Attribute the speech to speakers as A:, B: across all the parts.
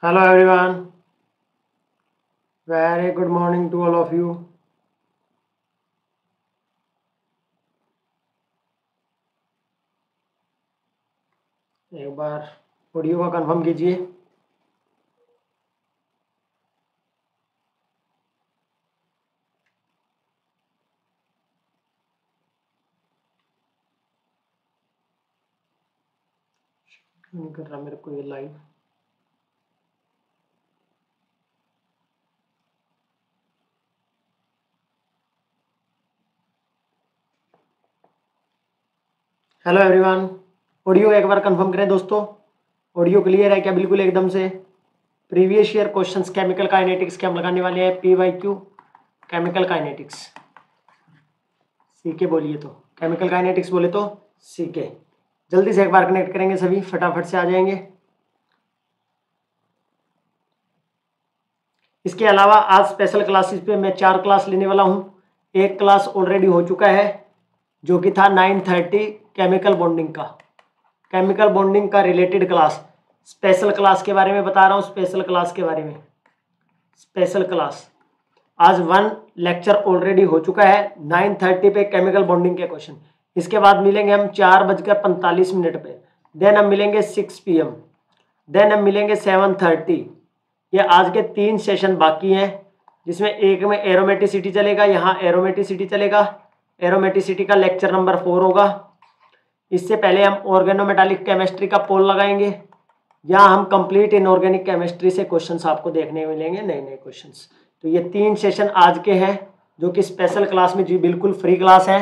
A: Hello everyone, very good morning to all of you. एक बार audio का confirm कीजिए। नहीं कर रहा मेरे को ये लाइव। हेलो एवरीवन, ऑडियो एक बार कंफर्म करें दोस्तों। ऑडियो क्लियर है क्या? बिल्कुल एकदम से। Previous year questions chemical kinetics के हम लगाने वाले हैं PYQ केमिकल काइनेटिक्स। सीके बोलिए तो केमिकल काइनेटिक्स बोले तो सीके। जल्दी से एक बार कनेक्ट करेंगे, सभी फटाफट से आ जाएंगे। इसके अलावा आज स्पेशल क्लासेस पे मैं 4 क्लास लेने वाला हूँ। एक क्लास ऑलरेडी हो चुका है जो कि था 9:30 केमिकल बॉन्डिंग का। केमिकल बॉन्डिंग का रिलेटेड क्लास, स्पेशल क्लास के बारे में बता रहा हूँ। स्पेशल क्लास के बारे में, स्पेशल क्लास आज 1 लेक्चर ऑलरेडी हो चुका है 9:30 पे केमिकल बॉन्डिंग के क्वेश्चन। इसके बाद मिलेंगे हम 4:45 पे। देन हम मिलेंगे 6 PM। देन हम मिलेंगे 7:30। ये आज के 3 सेशन बाकी हैं, जिसमें एक में एरोमेटिसिटी चलेगा, यहाँ एरोमेटिसिटी चलेगा। एरोमेटिसिटी का लेक्चर नंबर 4 होगा। इससे पहले हम ऑर्गेनोमेटालिक केमिस्ट्री का पोल लगाएंगे। यहाँ हम कंप्लीट इनऑर्गेनिक केमिस्ट्री से क्वेश्चंस आपको देखने मिलेंगे, नए नए क्वेश्चंस। तो ये 3 सेशन आज के हैं जो कि स्पेशल क्लास में जी बिल्कुल फ्री क्लास है।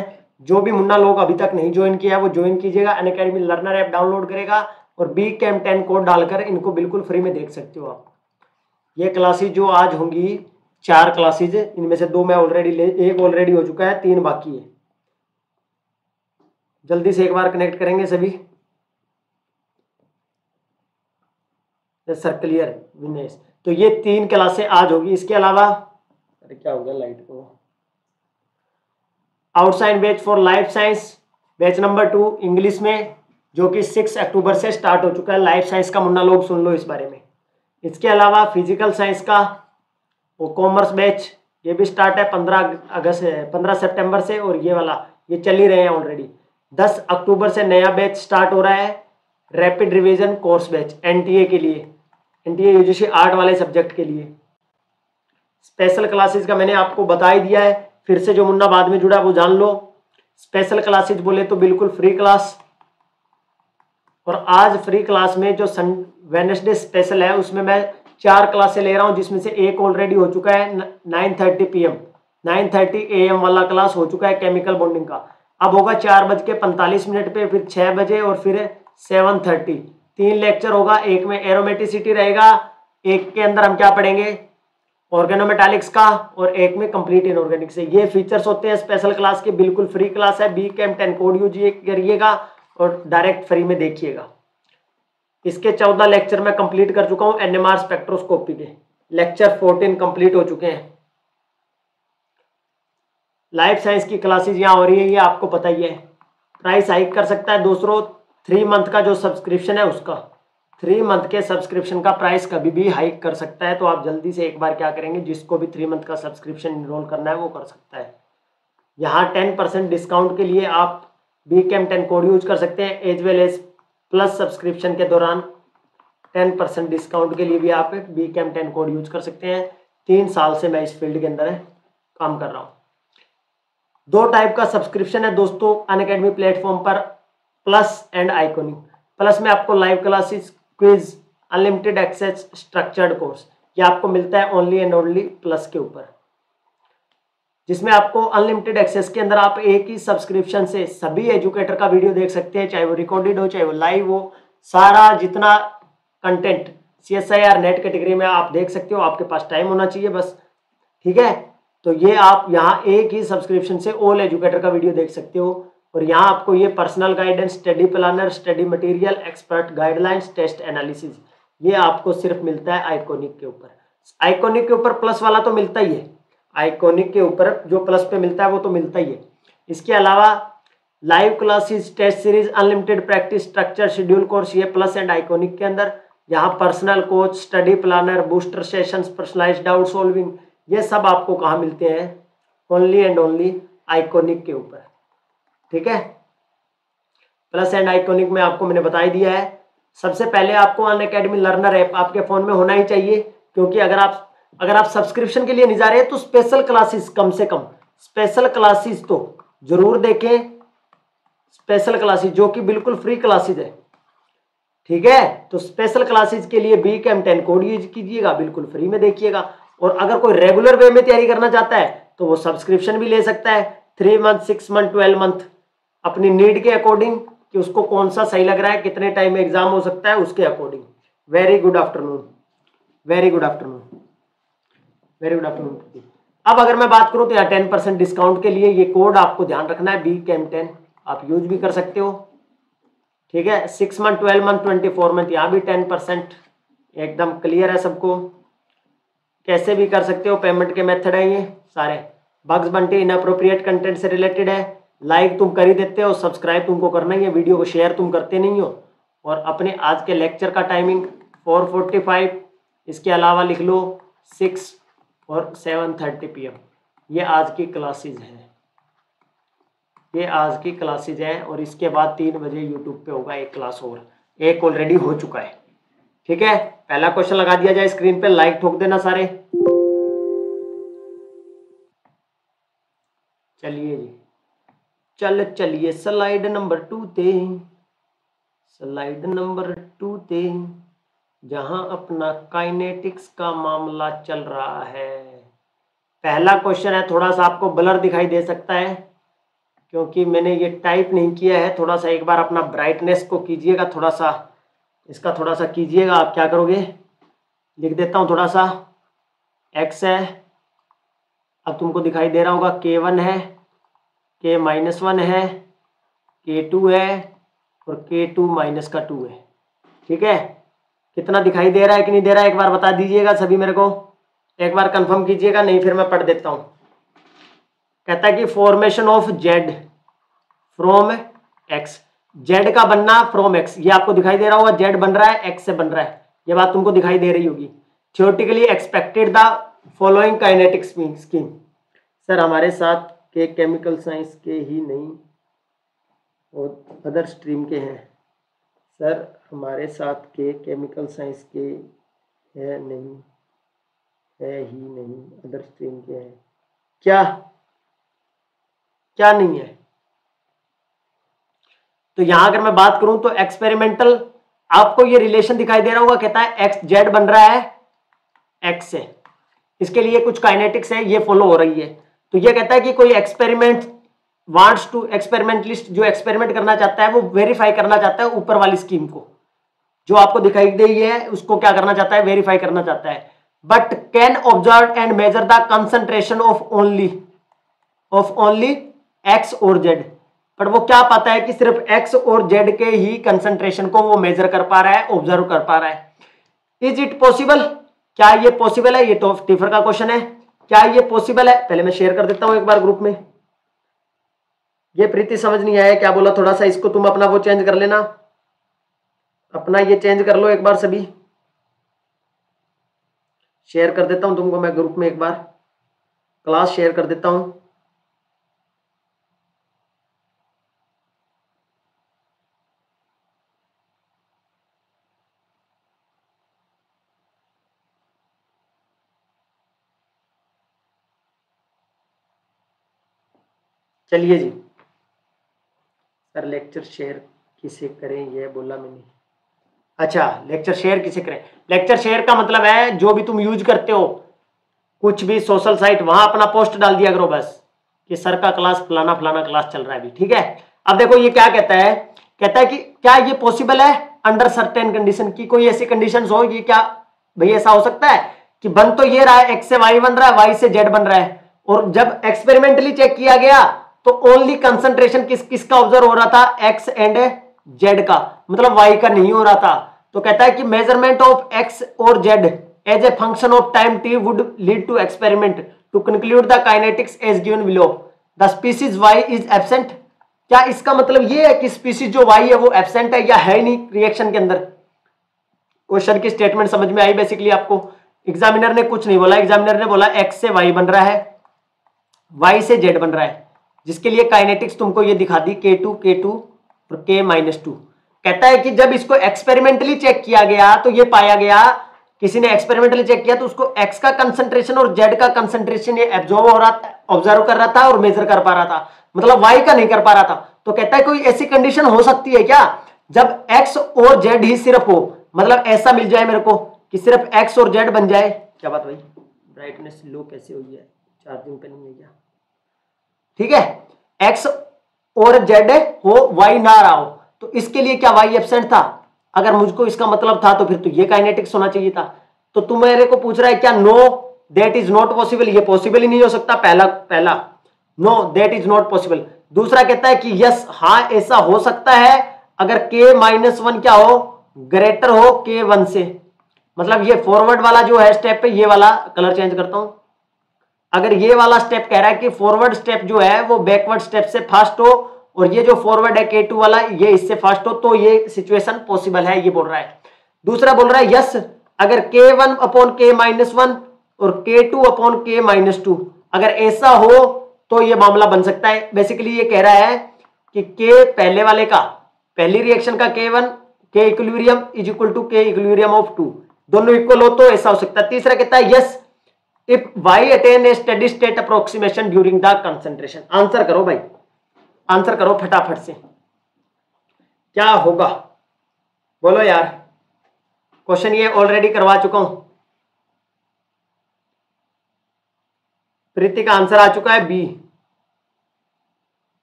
A: जो भी मुन्ना लोग अभी तक नहीं ज्वाइन किया वो ज्वाइन कीजिएगा। अनअकैडमी लर्नर ऐप डाउनलोड करेगा और BCAM10 कोड डालकर इनको बिल्कुल फ्री में देख सकते हो आप। ये क्लासेज जो आज होंगी 4 क्लासेज, इनमें से 2 मैं एक ऑलरेडी हो चुका है, 3 बाकी है। जल्दी से एक बार कनेक्ट करेंगे सभी। Sir clear Vinesh. तो ये 3 क्लासें आज होगी। इसके अलावा अरे क्या हो गया लाइट को, outside batch for life science batch number 2 English में, जो कि 6 अक्टूबर से स्टार्ट हो चुका है। लाइफ साइंस का मुन्ना लोग सुन लो इस बारे में। इसके अलावा फिजिकल साइंस का वो कॉमर्स बैच ये भी स्टार्ट है 15 सितंबर से, और ये वाला ये चल ही रहे हैं ऑलरेडी। 10 अक्टूबर से नया बैच स्टार्ट हो रहा है, rapid revision course batch NTA के लिए, NTA UGC आर्ट वाले सब्जेक्ट के लिए। स्पेशल क्लासेस का मैंने आपको बता ही दिया है, फिर से जो मुन्ना बाद में जुड़ा वो जान लो। स्पेशल क्लासेस बोले तो बिल्कुल फ्री क्लास। और आज फ्री क्लास में जो वेडनेसडे स्पेशल है उसमें मैं 4 क्लासें ले रहा हूं, जिसमें से एक ऑलरेडी हो चुका है 9:30 PM। 9:30 AM वाला क्लास हो चुका है केमिकल बॉन्डिंग का। अब होगा 4:45 पे, फिर 6 बजे और फिर 7:30। 3 लेक्चर होगा। एक में एरोमेटिसिटी रहेगा, एक के अंदर हम क्या पढ़ेंगे ऑर्गेनोमेटालिक्स का, और एक में कंप्लीट इनऑर्गेनिक से। ये फीचर्स होते हैं स्पेशल क्लास के। बिल्कुल फ्री क्लास है। BCAM10 कोड यूज करिएगा और डायरेक्ट फ्री में देखिएगा। इसके 14 लेक्चर मैं कंप्लीट कर चुका हूं। NMR स्पेक्ट्रोस्कोपी के लेक्चर 14 कंप्लीट हो चुके हैं। लाइफ साइंस की क्लासेस यहाँ हो रही है, ये आपको पता ही है। प्राइस हाइक कर सकता है दूसरों। 3 मंथ का जो सब्सक्रिप्शन है उसका, 3 मंथ के सब्सक्रिप्शन का प्राइस कभी भी हाइक कर सकता है। तो आप जल्दी से एक बार क्या करेंगे, जिसको भी 3 मंथ का सब्सक्रिप्शन इनरोल करना है वो कर सकता है। यहाँ 10% डिस्काउंट के लिए आप BCAM10 कोड यूज कर सकते हैं, as well as plus subscription के दौरान 10% डिस्काउंट के लिए भी आप BCAM10 कोड यूज कर सकते हैं। 3 साल से मैं इस फील्ड के अंदर काम कर रहा हूँ। 2 टाइप का सब्सक्रिप्शन है दोस्तों अनअकैडमी प्लेटफॉर्म पर, प्लस एंड आइकॉनिक। प्लस में आपको live classes, quiz, unlimited access, structured course, ये आपको मिलता है ओनली एंड ओनली प्लस के ऊपर, जिसमें आपको अनलिमिटेड एक्सेस के अंदर आप एक ही सब्सक्रिप्शन से सभी एजुकेटर का वीडियो देख सकते हैं, चाहे वो रिकॉर्डेड हो चाहे वो लाइव हो। सारा जितना कंटेंट CSIR नेट कैटेगरी में आप देख सकते हो। आपके पास टाइम होना चाहिए बस, ठीक है। तो ये आप यहाँ एक ही सब्सक्रिप्शन से ऑल एजुकेटर का वीडियो देख सकते हो। और यहाँ आपको ये personal guidance, study planner, study material, expert guidelines, test analysis, ये आपको सिर्फ मिलता है आइकॉनिक के ऊपर। आइकॉनिक के ऊपर प्लस वाला तो मिलता ही है, आइकॉनिक के ऊपर जो प्लस पे मिलता है वो तो मिलता ही है। इसके अलावा live classes, test series, unlimited practice, structure schedule course, ये प्लस एंड आइकॉनिक के अंदर। यहाँ personal coach, study planner, booster sessions, personalized doubt solving, ये सब आपको कहाँ मिलते हैं? ओनली एंड ओनली आइकॉनिक के ऊपर। ठीक है, प्लस एंड आइकॉनिक में आपको मैंने बता ही दिया है। सबसे पहले आपको अनअकैडमी लर्नर ऐप आपके फोन में होना ही चाहिए, क्योंकि अगर आप सब्सक्रिप्शन के लिए नहीं जा रहे हैं तो स्पेशल क्लासेस, कम से कम स्पेशल क्लासेस तो जरूर देखें। स्पेशल क्लासेस जो कि बिल्कुल फ्री क्लासेस है, ठीक है। तो स्पेशल क्लासेस के लिए BCAM10 कोड यूज कीजिएगा, बिल्कुल फ्री में देखिएगा। और अगर कोई रेगुलर वे में तैयारी करना चाहता है तो वो सब्सक्रिप्शन भी ले सकता है, 3 मंथ, 6 मंथ, 12 मंथ, अपनी नीड के अकॉर्डिंग, कि उसको कौन सा सही लग रहा है, कितने टाइम में एग्जाम हो सकता है, उसके according. Very good afternoon, very good afternoon, very good afternoon. अब अगर मैं बात करूं तो यहाँ 10% डिस्काउंट के लिए ये कोड आपको ध्यान रखना है, BCAM10, आप यूज भी कर सकते हो। ठीक है, 6 मंथ, 12 मंथ, 24 मंथ, यहाँ भी 10%, एकदम क्लियर है सबको। कैसे भी कर सकते हो, पेमेंट के मेथड है ये सारे। बग्स बंटी इनअप्रोप्रिएट कंटेंट से रिलेटेड है, लाइक तुम कर ही देते हो, सब्सक्राइब तुमको करना ही है, वीडियो को शेयर तुम करते नहीं हो। और अपने आज के लेक्चर का टाइमिंग 4:45, इसके अलावा लिख लो 6 और 7:30 PM, ये आज की क्लासेज हैं, ये आज की क्लासेज हैं। और इसके बाद 3 बजे यूट्यूब पे होगा एक क्लास और, एक ऑलरेडी हो चुका है। ठीक है, पहला क्वेश्चन लगा दिया जाए स्क्रीन पे, लाइक ठोक देना सारे। चलिए जी, चलिए स्लाइड नंबर 2 ते, स्लाइड नंबर 2 ते, जहां अपना काइनेटिक्स का मामला चल रहा है। पहला क्वेश्चन है, थोड़ा सा आपको ब्लर दिखाई दे सकता है क्योंकि मैंने ये टाइप नहीं किया है। थोड़ा सा एक बार अपना ब्राइटनेस को कीजिएगा, थोड़ा सा इसका थोड़ा सा कीजिएगा। आप क्या करोगे, लिख देता हूँ थोड़ा सा, x है, अब तुमको दिखाई दे रहा होगा K1 है, K-1 है, K2 है और K2 माइनस का 2 है। ठीक है, कितना दिखाई दे रहा है कि नहीं दे रहा है, एक बार बता दीजिएगा सभी, मेरे को एक बार कंफर्म कीजिएगा, नहीं फिर मैं पढ़ देता हूँ। कहता है कि formation of Z from X, Z का बनना फ्रॉम X, ये आपको दिखाई दे रहा होगा, Z बन रहा है, X से बन रहा है, ये बात तुमको दिखाई दे रही होगी। Theoretically expected the following kinetic scheme. Sir हमारे साथ के केमिकल साइंस के ही नहीं और अदर स्ट्रीम के हैं। सर हमारे साथ के केमिकल साइंस के है नहीं, है ही नहीं, अदर स्ट्रीम के हैं। क्या क्या नहीं है? तो यहां अगर मैं बात करूं तो एक्सपेरिमेंटल, आपको ये रिलेशन दिखाई दे रहा होगा, कहता है एक्स जेड बन रहा है एक्स से, इसके लिए कुछ काइनेटिक्स है, ये फॉलो हो रही है। तो ये कहता है कि कोई एक्सपेरिमेंट वांट्स टू, एक्सपेरिमेंटलिस्ट जो एक्सपेरिमेंट करना चाहता है वो वेरीफाई करना चाहता है ऊपर वाली स्कीम को, जो आपको दिखाई दे है उसको क्या करना चाहता है, वेरीफाई करना चाहता है। But can observe and measure the concentration of only x और जेड, पर वो क्या पाता है कि सिर्फ एक्स और जेड के ही कंसंट्रेशन को वो मेजर कर पा रहा है, ऑब्जर्व कर पा रहा है। इज इट पॉसिबल, क्या ये पॉसिबल है? ये तो टिफर का क्वेश्चन है, क्या ये पॉसिबल है? पहले मैं शेयर कर देता हूं एक बार ग्रुप में। ये प्रीति समझ नहीं आया क्या बोला, थोड़ा सा इसको तुम अपना वो चेंज कर लेना, अपना ये चेंज कर लो एक बार सभी। शेयर कर देता हूं तुमको मैं ग्रुप में, एक बार क्लास शेयर कर देता हूं। चलिए जी, सर लेक्चर शेयर किसे करें ये बोला मैंने। अच्छा, लेक्चर शेयर किसे करें? लेक्चर शेयर का मतलब है जो भी तुम यूज करते हो, कुछ भी सोशल साइट, वहां अपना पोस्ट डाल दिया करो बस कि सर का क्लास फलाना फलाना क्लास चल रहा है अभी। ठीक है, अब देखो ये क्या कहता है, कहता है कि क्या ये पॉसिबल है अंडर सर्टेन कंडीशन, की कोई ऐसी कंडीशंस हो, ये क्या भाई ऐसा हो सकता है कि बन तो ये रहा है एक्स से वाई बन रहा है, वाई से जेड बन रहा है, और जब एक्सपेरिमेंटली चेक किया गया तो ओनली कंसंट्रेशन किसका ऑब्जर्व हो रहा था, एक्स एंड जेड का, मतलब वाई का नहीं हो रहा था। तो कहता है कि मेजरमेंट ऑफ एक्स और Z as a function of time T would lead to experiment to conclude the kinetics as given below, the species Y is absent. क्या इसका मतलब ये है कि स्पीसीज जो वाई है वो एब्सेंट है या है ही नहीं रिएक्शन के अंदर? क्वेश्चन की स्टेटमेंट समझ में आई बेसिकली आपको? एग्जामिनर ने कुछ नहीं बोला, एग्जामिनर ने बोला x से y बन रहा है, y से z बन रहा है, जिसके लिए काइनेटिक्स तुमको ये दिखा दी K2 और K-2। कहता है कि जब इसको एक्सपेरिमेंटली चेक किया गया तो ये पाया गया, किसी ने एक्सपेरिमेंटली चेक किया तो उसको x का कंसंट्रेशन और z का कंसंट्रेशन ये एब्जॉर्ब हो रहा था, ऑब्जर्व कर रहा था और मेजर कर पा रहा था, मतलब y का नहीं कर पा रहा था। तो कहता है कोई ऐसी कंडीशन हो सकती है क्या जब x और z ही सिर्फ हो, मतलब ऐसा मिल जाए मेरे को कि सिर्फ x और z बन जाए। क्या बात भाई, ब्राइटनेस लो कैसे हुई है, चार्जिंग पे नहीं है क्या? ठीक है, x और z हो, y ना रहा हो, तो इसके लिए क्या y एब्सेंट था? अगर मुझको इसका मतलब था तो फिर तो ये काइनेटिक्स होना चाहिए था। तो तुम मेरे को पूछ रहा है क्या know that is not possible, ये पॉसिबल ही नहीं हो सकता। पहला know that is not possible. दूसरा कहता है कि यस, हाँ ऐसा हो सकता है अगर K-1 क्या हो, ग्रेटर हो K1 से। मतलब ये फॉरवर्ड वाला जो है स्टेप पे, ये वाला कलर चेंज करता हूं, अगर ये वाला स्टेप कह रहा है कि फॉरवर्ड स्टेप जो है वो बैकवर्ड स्टेप से फास्ट हो, और ये जो फॉरवर्ड है K2 वाला ये इससे फास्ट हो, तो ये सिचुएशन पॉसिबल है, ये बोल रहा है। दूसरा बोल रहा है यस, अगर K1 अपॉन K-1 और K2 अपॉन K-2 अगर ऐसा हो तो ये मामला बन सकता है। बेसिकली ये कह रहा है कि K पहले वाले का, पहली रिएक्शन का K1 K equilibrium is equal to K equilibrium of 2, दोनों इक्वल हो तो ऐसा हो सकता है। तीसरा कहता है yes if y attain a steady state approximation during the concentration। Answer करो भाई, आंसर करो फटाफट से, क्या होगा बोलो यार। क्वेश्चन ये ऑलरेडी करवा चुका हूं, प्रीति का आंसर आ चुका है बी,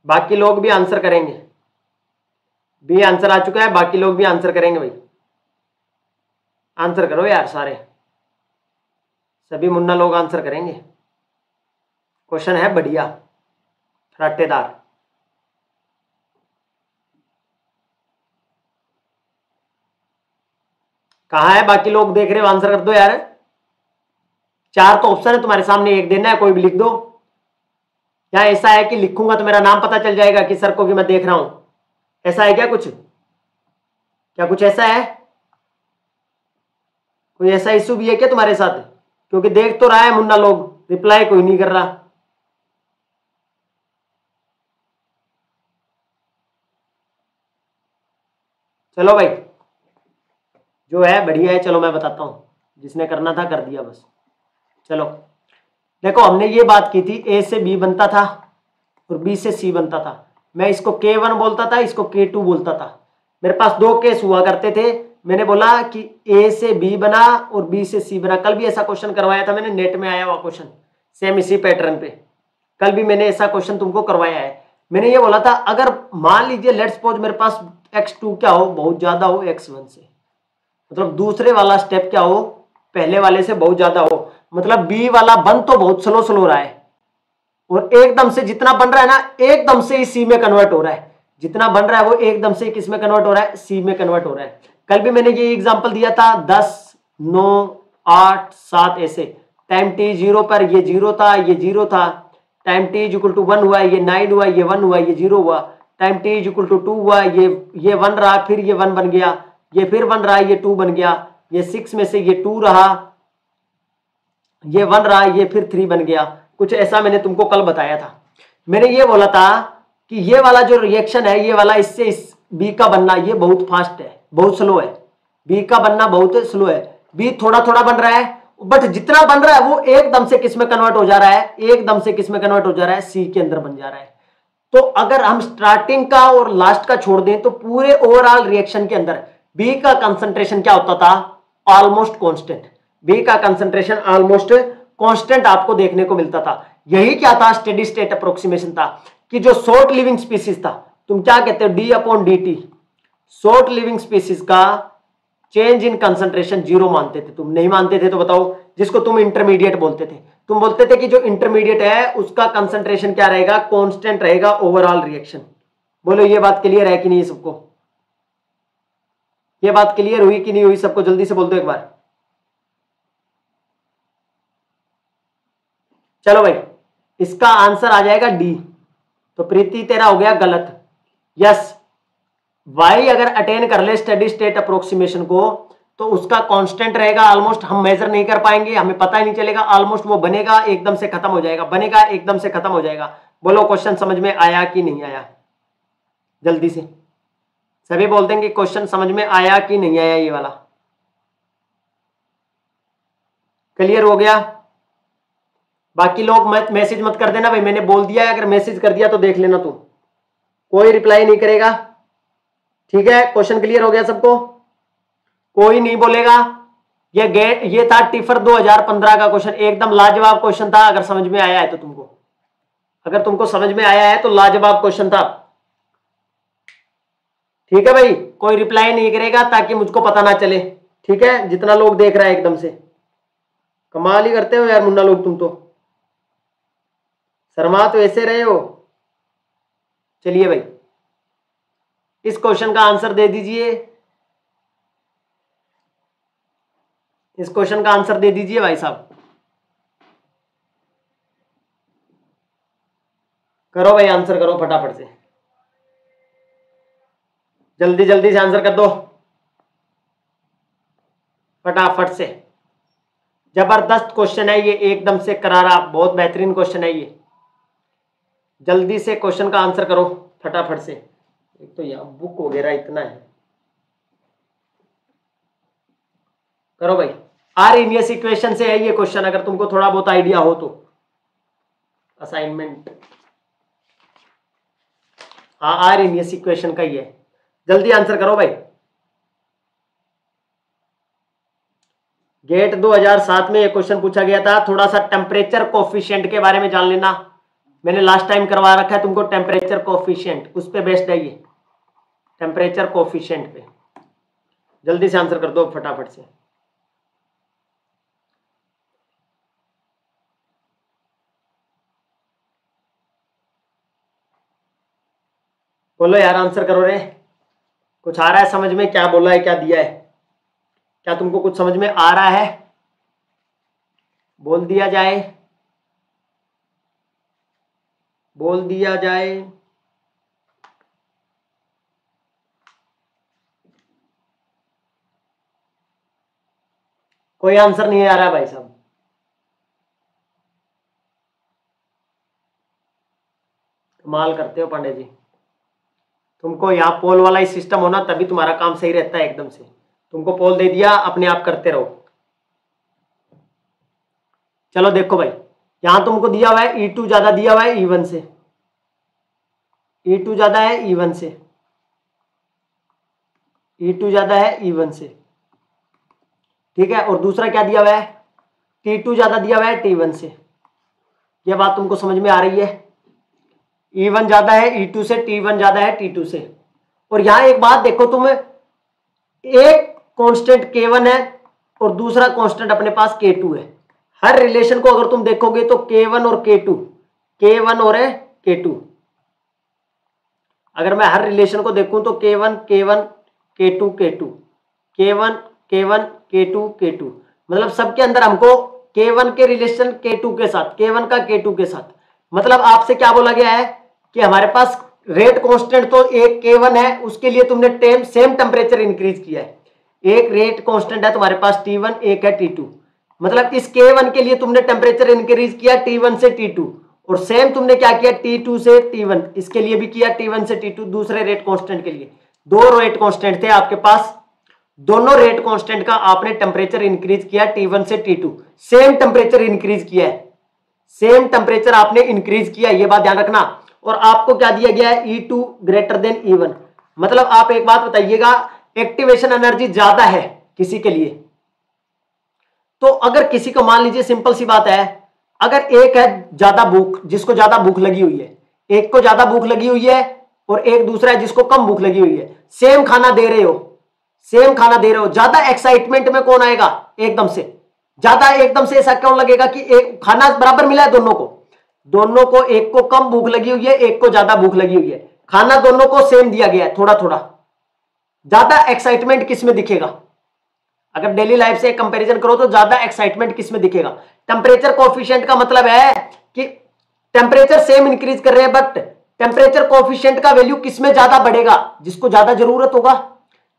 A: बाकी लोग भी आंसर करेंगे। बी आंसर आ चुका है, बाकी लोग भी आंसर करेंगे भाई, आंसर करो यार सारे, सभी मुन्ना लोग आंसर करेंगे। क्वेश्चन है बढ़िया फराटेदार। कहां है बाकी लोग, देख रहे हो? आंसर कर दो यार। 4 तो ऑप्शन है तुम्हारे सामने, एक देना है, कोई भी लिख दो। या ऐसा है कि लिखूंगा तो मेरा नाम पता चल जाएगा कि सर को कि मैं देख रहा हूं, ऐसा है क्या कुछ? क्या कुछ ऐसा है? कोई ऐसा इशू भी है क्या तुम्हारे साथ? क्योंकि देख तो रहा है मुन्ना लोग, रिप्लाई कोई नहीं कर रहा। चलो भाई, जो है बढ़िया है, चलो मैं बताता हूं, जिसने करना था कर दिया बस। चलो देखो, हमने ये बात की थी A से B बनता था और B से C बनता था। मैं इसको K1 बोलता था, इसको K2 बोलता था। मेरे पास 2 केस हुआ करते थे। मैंने बोला कि A से B बना और B से C बना। कल भी ऐसा क्वेश्चन करवाया था मैंने, नेट में आया हुआ क्वेश्चन, सेम इसी पैटर्न पे। कल भी मैंने ऐसा क्वेश्चन तुमको करवाया है। मैंने ये बोला था अगर मान लीजिए लेट्स सपोज मेरे पास x2 क्या हो, बहुत ज्यादा हो x1 से, मतलब दूसरे वाला स्टेप क्या हो, पहले वाले से बहुत ज्यादा हो, मतलब B वाला बन तो बहुत स्लो रहा है, और एकदम से जितना बन रहा है ना, एकदम से ही C में कन्वर्ट हो रहा है। जितना बन रहा है वो एकदम से किस में कन्वर्ट हो रहा है? C में कन्वर्ट हो रहा है। कल भी मैंने ये एग्जांपल दिया था 10, 9, 8, 7 ऐसे। टाइम t 0 पर ये 0 था, ये 0 था। टाइम t इक्वल टू 1 हुआ, ये 9 हुआ, ये 1 हुआ, ये 0 हुआ। टाइम t इक्वल टू 2 हुआ, ये 1 रहा, फिर ये 1 बन गया, ये फिर 1 रहा, ये 2 बन गया, ये 6 में से ये 2 रहा, ये 1 रहा, ये फिर 3 बन गया। कुछ ऐसा मैंने तुमको कल बताया था। मैंने ये बोला था कि ये वाला जो रिएक्शन है, ये वाला इससे इस बी का बनना ये बहुत फास्ट है, बहुत स्लो है। बी का बनना बहुत स्लो है। बी थोड़ा थोड़ा बन रहा है, बट जितना बन रहा है वो एकदम से किस में कन्वर्ट हो जा रहा है? एकदम से किस में कन्वर्ट हो जा रहा है? सी के अंदर बन जा रहा है। तो अगर हम स्टार्टिंग का और लास्ट का छोड़ दें तो पूरे ओवरऑल रिएक्शन के अंदर बी का कंसंट्रेशन क्या होता था? Almost constant. बी का कंसंट्रेशन ऑलमोस्ट कांस्टेंट आपको देखने को मिलता था। यही क्या था? स्टेडी स्टेट अप्रोक्सीमेशन था कि जो शॉर्ट लिविंग स्पीसीज था, तुम क्या कहते हो? D upon D T, short living species का चेंज इन कंसंट्रेशन 0 मानते थे। तुम नहीं मानते थे तो बताओ, जिसको तुम इंटरमीडिएट बोलते थे। तुम बोलते थे कि जो इंटरमीडिएट है उसका कंसंट्रेशन क्या रहेगा? कांस्टेंट रहेगा ओवरऑल रिएक्शन। बोलो ये बात क्लियर है कि नहीं सबको? ये बात क्लियर हुई कि नहीं हुई सबको? जल्दी से बोल दो एक बार। चलो भाई, इसका आंसर आ जाएगा डी। तो प्रीति तेरा हो गया गलत। यस, वाई अगर अटेन कर ले स्टेडी स्टेट अप्रोक्सीमेशन को तो उसका कांस्टेंट रहेगा ऑलमोस्ट, हम मेजर नहीं कर पाएंगे, हमें पता ही नहीं चलेगा, ऑलमोस्ट वो बनेगा एकदम से खत्म हो जाएगा, बनेगा एकदम से खत्म हो जाएगा। बोलो क्वेश्चन समझ में आया कि नहीं आया? जल्दी से सभी बोल देंगे क्वेश्चन समझ में आया कि नहीं आया। ये वाला क्लियर हो गया? बाकी लोग मत मैसेज मत कर देना भाई, मैंने बोल दिया है, अगर मैसेज कर दिया तो देख लेना, तू कोई रिप्लाई नहीं करेगा, ठीक है? क्वेश्चन क्लियर हो गया सबको? कोई नहीं बोलेगा। ये था टिफर 2015 का क्वेश्चन, एकदम लाजवाब क्वेश्चन था। अगर समझ में आया है तो तुमको, अगर तुमको समझ में आया है तो लाजवाब क्वेश्चन था, ठीक है भाई? कोई रिप्लाई नहीं करेगा ताकि मुझको पता ना चले, ठीक है? जितना लोग देख रहा है एकदम से कमाल ही करते हो यार मुन्ना लोग, तुम तो शर्मा तो ऐसे रहे हो। चलिए भाई इस क्वेश्चन का आंसर दे दीजिए, इस क्वेश्चन का आंसर दे दीजिए भाई साहब। करो भाई आंसर करो फटाफट से, जल्दी जल्दी से आंसर कर दो फटाफट से। जबरदस्त क्वेश्चन है ये, एकदम से करारा, बहुत बेहतरीन क्वेश्चन है ये। जल्दी से क्वेश्चन का आंसर करो फटाफट से। एक तो यहाँ बुक वगैरह इतना है, करो भाई। आर्हेनियस इक्वेशन से है ये क्वेश्चन, अगर तुमको थोड़ा बहुत आइडिया हो तो। असाइनमेंट, हाँ आर्हेनियस इक्वेशन का ही है, जल्दी आंसर करो भाई। गेट 2007 में ये क्वेश्चन पूछा गया था। थोड़ा सा टेम्परेचर कोफिशिएंट के बारे में जान लेना, मैंने लास्ट टाइम करवा रखा है तुमको टेम्परेचर कोफिशिएंट, उस पे बेस्ड है ये, टेम्परेचर कोफिशिएंट पे। जल्दी से आंसर कर दो फटाफट से। बोलो यार आंसर करो रे, कुछ आ रहा है समझ में? क्या बोला है, क्या दिया है? क्या तुमको कुछ समझ में आ रहा है? बोल दिया जाए, बोल दिया जाए। कोई आंसर नहीं आ रहा भाई साहब। कमाल करते हो पांडे जी, तुमको यहाँ पोल वाला ही सिस्टम होना तभी तुम्हारा काम सही रहता है एकदम से। तुमको पोल दे दिया, अपने आप करते रहो। चलो देखो भाई, यहां तुमको दिया हुआ है E2 ज्यादा दिया हुआ है E1 से, E2 ज्यादा है E1 से, E2 ज्यादा है E1 से, ठीक है? और दूसरा क्या दिया हुआ है? T2 ज्यादा दिया हुआ है T1 से। यह बात तुमको समझ में आ रही है? E1 ज्यादा है E2 से, T1 ज्यादा है T2 से। और यहां एक बात देखो, तुम एक कांस्टेंट K1 है और दूसरा कांस्टेंट अपने पास K2 है। हर रिलेशन को अगर तुम देखोगे तो K1 और K2, K1 और K2, अगर मैं हर रिलेशन को देखूं तो K1 K1 K2 K2, K1 K1 K2 K2, मतलब सबके अंदर हमको K1 के रिलेशन K2 के साथ, K1 का K2 के साथ। मतलब आपसे क्या बोला गया है कि हमारे पास रेट कांस्टेंट तो एक K1 है, उसके लिए तुमने सेम टेम्परेचर इंक्रीज किया है। एक रेट कांस्टेंट है तुम्हारे पास T1, एक है T2, मतलब इस K1 के लिए तुमने टेम्परेचर इंक्रीज किया T1 से T2, और सेम तुमने क्या किया T2 से T1, इसके लिए भी किया T1 से T2, दूसरे रेट कांस्टेंट के लिए। दो रेट कांस्टेंट थे आपके पास, दोनों रेट कांस्टेंट का आपने टेम्परेचर इंक्रीज किया T1 से T2, सेम टेम्परेचर इंक्रीज किया है, सेम टेम्परेचर आपने इंक्रीज किया, ये बात ध्यान रखना। और आपको क्या दिया गया है? E2 greater than E1। मतलब आप एक बात बताइएगा, एक्टिवेशन एनर्जी ज्यादा है किसी के लिए, तो अगर किसी को मान लीजिए सिंपल सी बात है, अगर एक है ज्यादा भूख, जिसको ज्यादा भूख लगी हुई है, एक को ज्यादा भूख लगी हुई है और एक दूसरा है जिसको कम भूख लगी हुई है, सेम खाना दे रहे हो, सेम खाना दे रहे हो, ज्यादा एक्साइटमेंट में कौन आएगा? एकदम से ज्यादा, एकदम से ऐसा क्यों लगेगा कि एक खाना बराबर मिला है दोनों को, एक को कम भूख लगी हुई है, एक को ज्यादा भूख लगी हुई है, खाना दोनों को सेम दिया गया है थोड़ा थोड़ा, ज्यादा एक्साइटमेंट किस में दिखेगा? अगर डेली लाइफ से कंपैरिजन करो तो ज्यादा एक्साइटमेंट किस में दिखेगा? टेम्परेचर कोफिशिएंट का मतलब है कि टेम्परेचर सेम इंक्रीज कर रहे हैं, बट टेम्परेचर कोफिशिएंट का वैल्यू किस में ज्यादा बढ़ेगा? जिसको ज्यादा जरूरत होगा,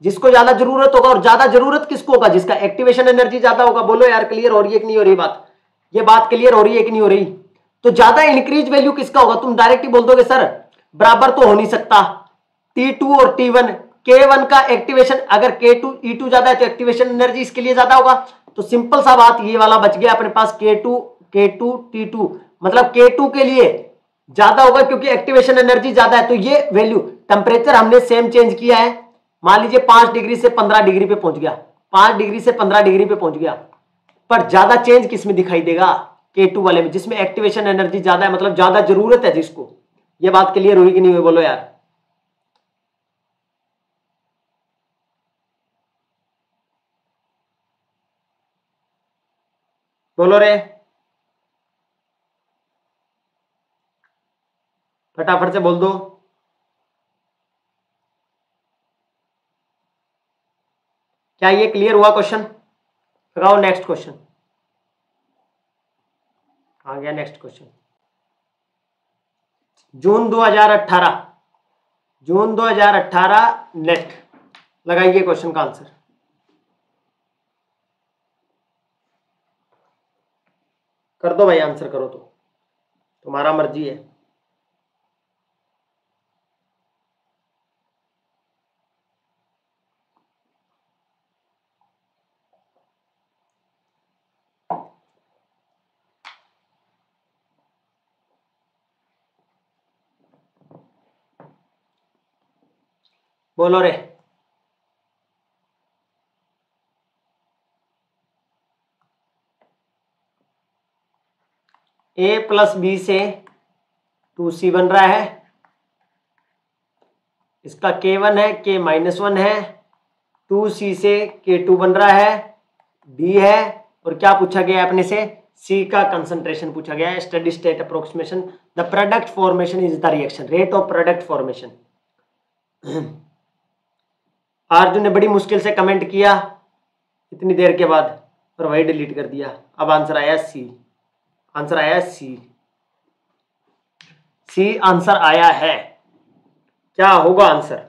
A: जिसको ज्यादा जरूरत होगा, और ज्यादा जरूरत किसको होगा, जिसका एक्टिवेशन एनर्जी ज्यादा होगा। बोलो यार क्लियर हो रही है कि नहीं हो रही बात, ये बात क्लियर हो रही है कि नहीं हो रही। तो ज्यादा इंक्रीज वैल्यू किसका होगा, तुम डायरेक्ट ही बोल दोगे सर बराबर तो हो नहीं सकता, T2 और T1, K1 का एक्टिवेशन, अगर K2 E2 ज्यादा है तो एक्टिवेशन एनर्जी इसके लिए ज्यादा होगा। तो सिंपल सा बात ये वाला बच गया अपने पास, K2 T2, मतलब K2 के लिए ज्यादा होगा क्योंकि एक्टिवेशन एनर्जी ज्यादा है। तो ये वैल्यू, टेम्परेचर हमने सेम चेंज किया है, मान लीजिए 5 डिग्री से 15 डिग्री पे पहुंच गया, 5 डिग्री से 15 डिग्री पे पहुंच गया, पर ज्यादा चेंज किस में दिखाई देगा, K2 वाले में, जिसमें एक्टिवेशन एनर्जी ज्यादा है, मतलब ज्यादा जरूरत है जिसको। ये बात क्लियर हुई कि नहीं हुई, बोलो यार। बोलो रे, फटाफट से बोल दो। क्या ये क्लियर हुआ क्वेश्चन? लगाओ नेक्स्ट क्वेश्चन। आ गया next question. June 2018, June 2018 NET, लगाइए क्वेश्चन का आंसर। कर दो भाई आंसर, करो तो, तुम्हारा मर्जी है। बोलो रे। A प्लस बी से 2C बन रहा है, इसका K1 है, K माइनस 1 है, 2C से K2 बन रहा है, B है, और क्या पूछा गया है अपने से, C का कंसंट्रेशन पूछा गया है। Steady state approximation, the product formation is the reaction rate of product formation. Arjun ने बड़ी मुश्किल से कमेंट किया इतनी देर के बाद, और वही डिलीट कर दिया। अब आंसर आया सी, आंसर आया सी, सी आंसर आया है। क्या होगा आंसर,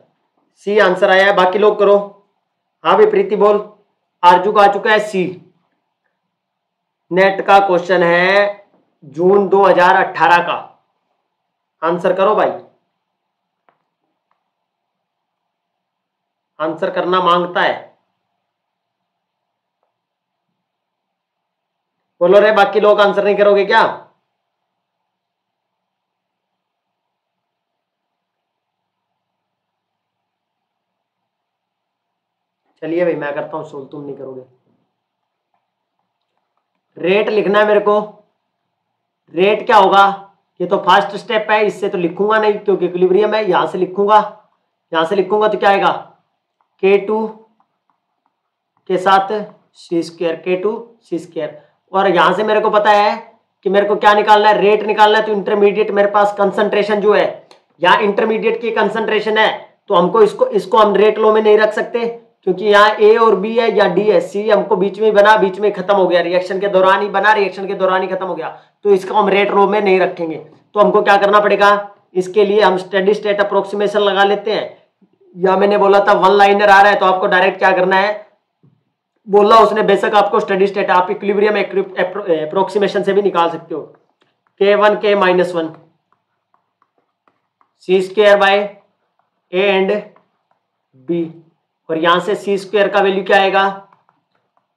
A: सी आंसर आया है। बाकी लोग करो। हाँ भाई प्रीति बोल। आरजू का आ चुका है सी। नेट का क्वेश्चन है जून 2018 का, आंसर करो भाई, आंसर करना मांगता है। बोलो रे, बाकी लोग आंसर नहीं करोगे क्या? चलिए भाई मैं करता हूं सोल्व, तुम नहीं करोगे। रेट लिखना है मेरे को। रेट क्या होगा, ये तो फर्स्ट स्टेप है, इससे तो लिखूंगा नहीं क्योंकि इक्विलिब्रियम है। यहां से लिखूंगा, यहां से लिखूंगा तो क्या आएगा, K2 के साथ C square, K2 C square. और यहां से मेरे को पता है कि मेरे को क्या निकालना है, रेट निकालना है। तो इंटरमीडिएट मेरे पास कंसंट्रेशन जो है, यहाँ इंटरमीडिएट की कंसंट्रेशन है, तो हमको इसको हम रेट लो में नहीं रख सकते क्योंकि यहाँ A और B है या D है, C हमको बीच में बना, बीच में खत्म हो गया, रिएक्शन के दौरान ही बना, रिएक्शन के दौरान ही खत्म हो गया, तो इसको हम रेट लो में नहीं रखेंगे। तो हमको क्या करना पड़ेगा, इसके लिए हम स्टेडी स्टेट अप्रोक्सीमेशन लगा लेते हैं। या मैंने बोला था वन लाइनर आ रहा है, तो आपको डायरेक्ट क्या करना है, बोला उसने बेशक आपको स्टेडी स्टेट, आप इक्विलिब्रियम अप्रोक्सीमेशन से भी निकाल सकते हो। K1 K minus 1 C square by A and B, और यहां से C स्क्वायर का वैल्यू क्या आएगा,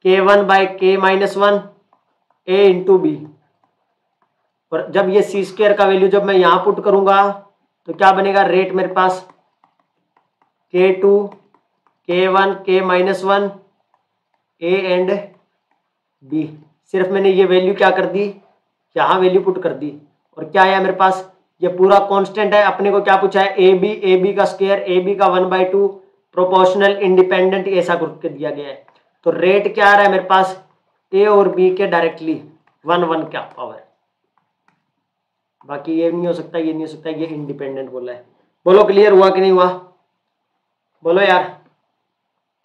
A: K1 by K minus 1 A into B। और जब ये C स्क्वायर का वैल्यू जब मैं यहां पुट करूंगा तो क्या बनेगा, रेट मेरे पास K2 K1 K minus 1 A and B। सिर्फ मैंने ये वैल्यू क्या कर दी, यहां वैल्यू पुट कर दी, और क्या आया मेरे पास, ये पूरा कांस्टेंट है। अपने को क्या पूछा है, ए बी का स्क्वायर, ए बी का 1/2 प्रोपोर्शनल इंडिपेंडेंट, ऐसा करके दिया गया है। तो रेट क्या आ रहा है मेरे पास, ए और बी के डायरेक्टली 1 क्या पावर। बाकी ये नहीं हो सकता, ये नहीं हो सकता, ये इंडिपेंडेंट बोला है। बोलो क्लियर हुआ कि नहीं हुआ, बोलो यार।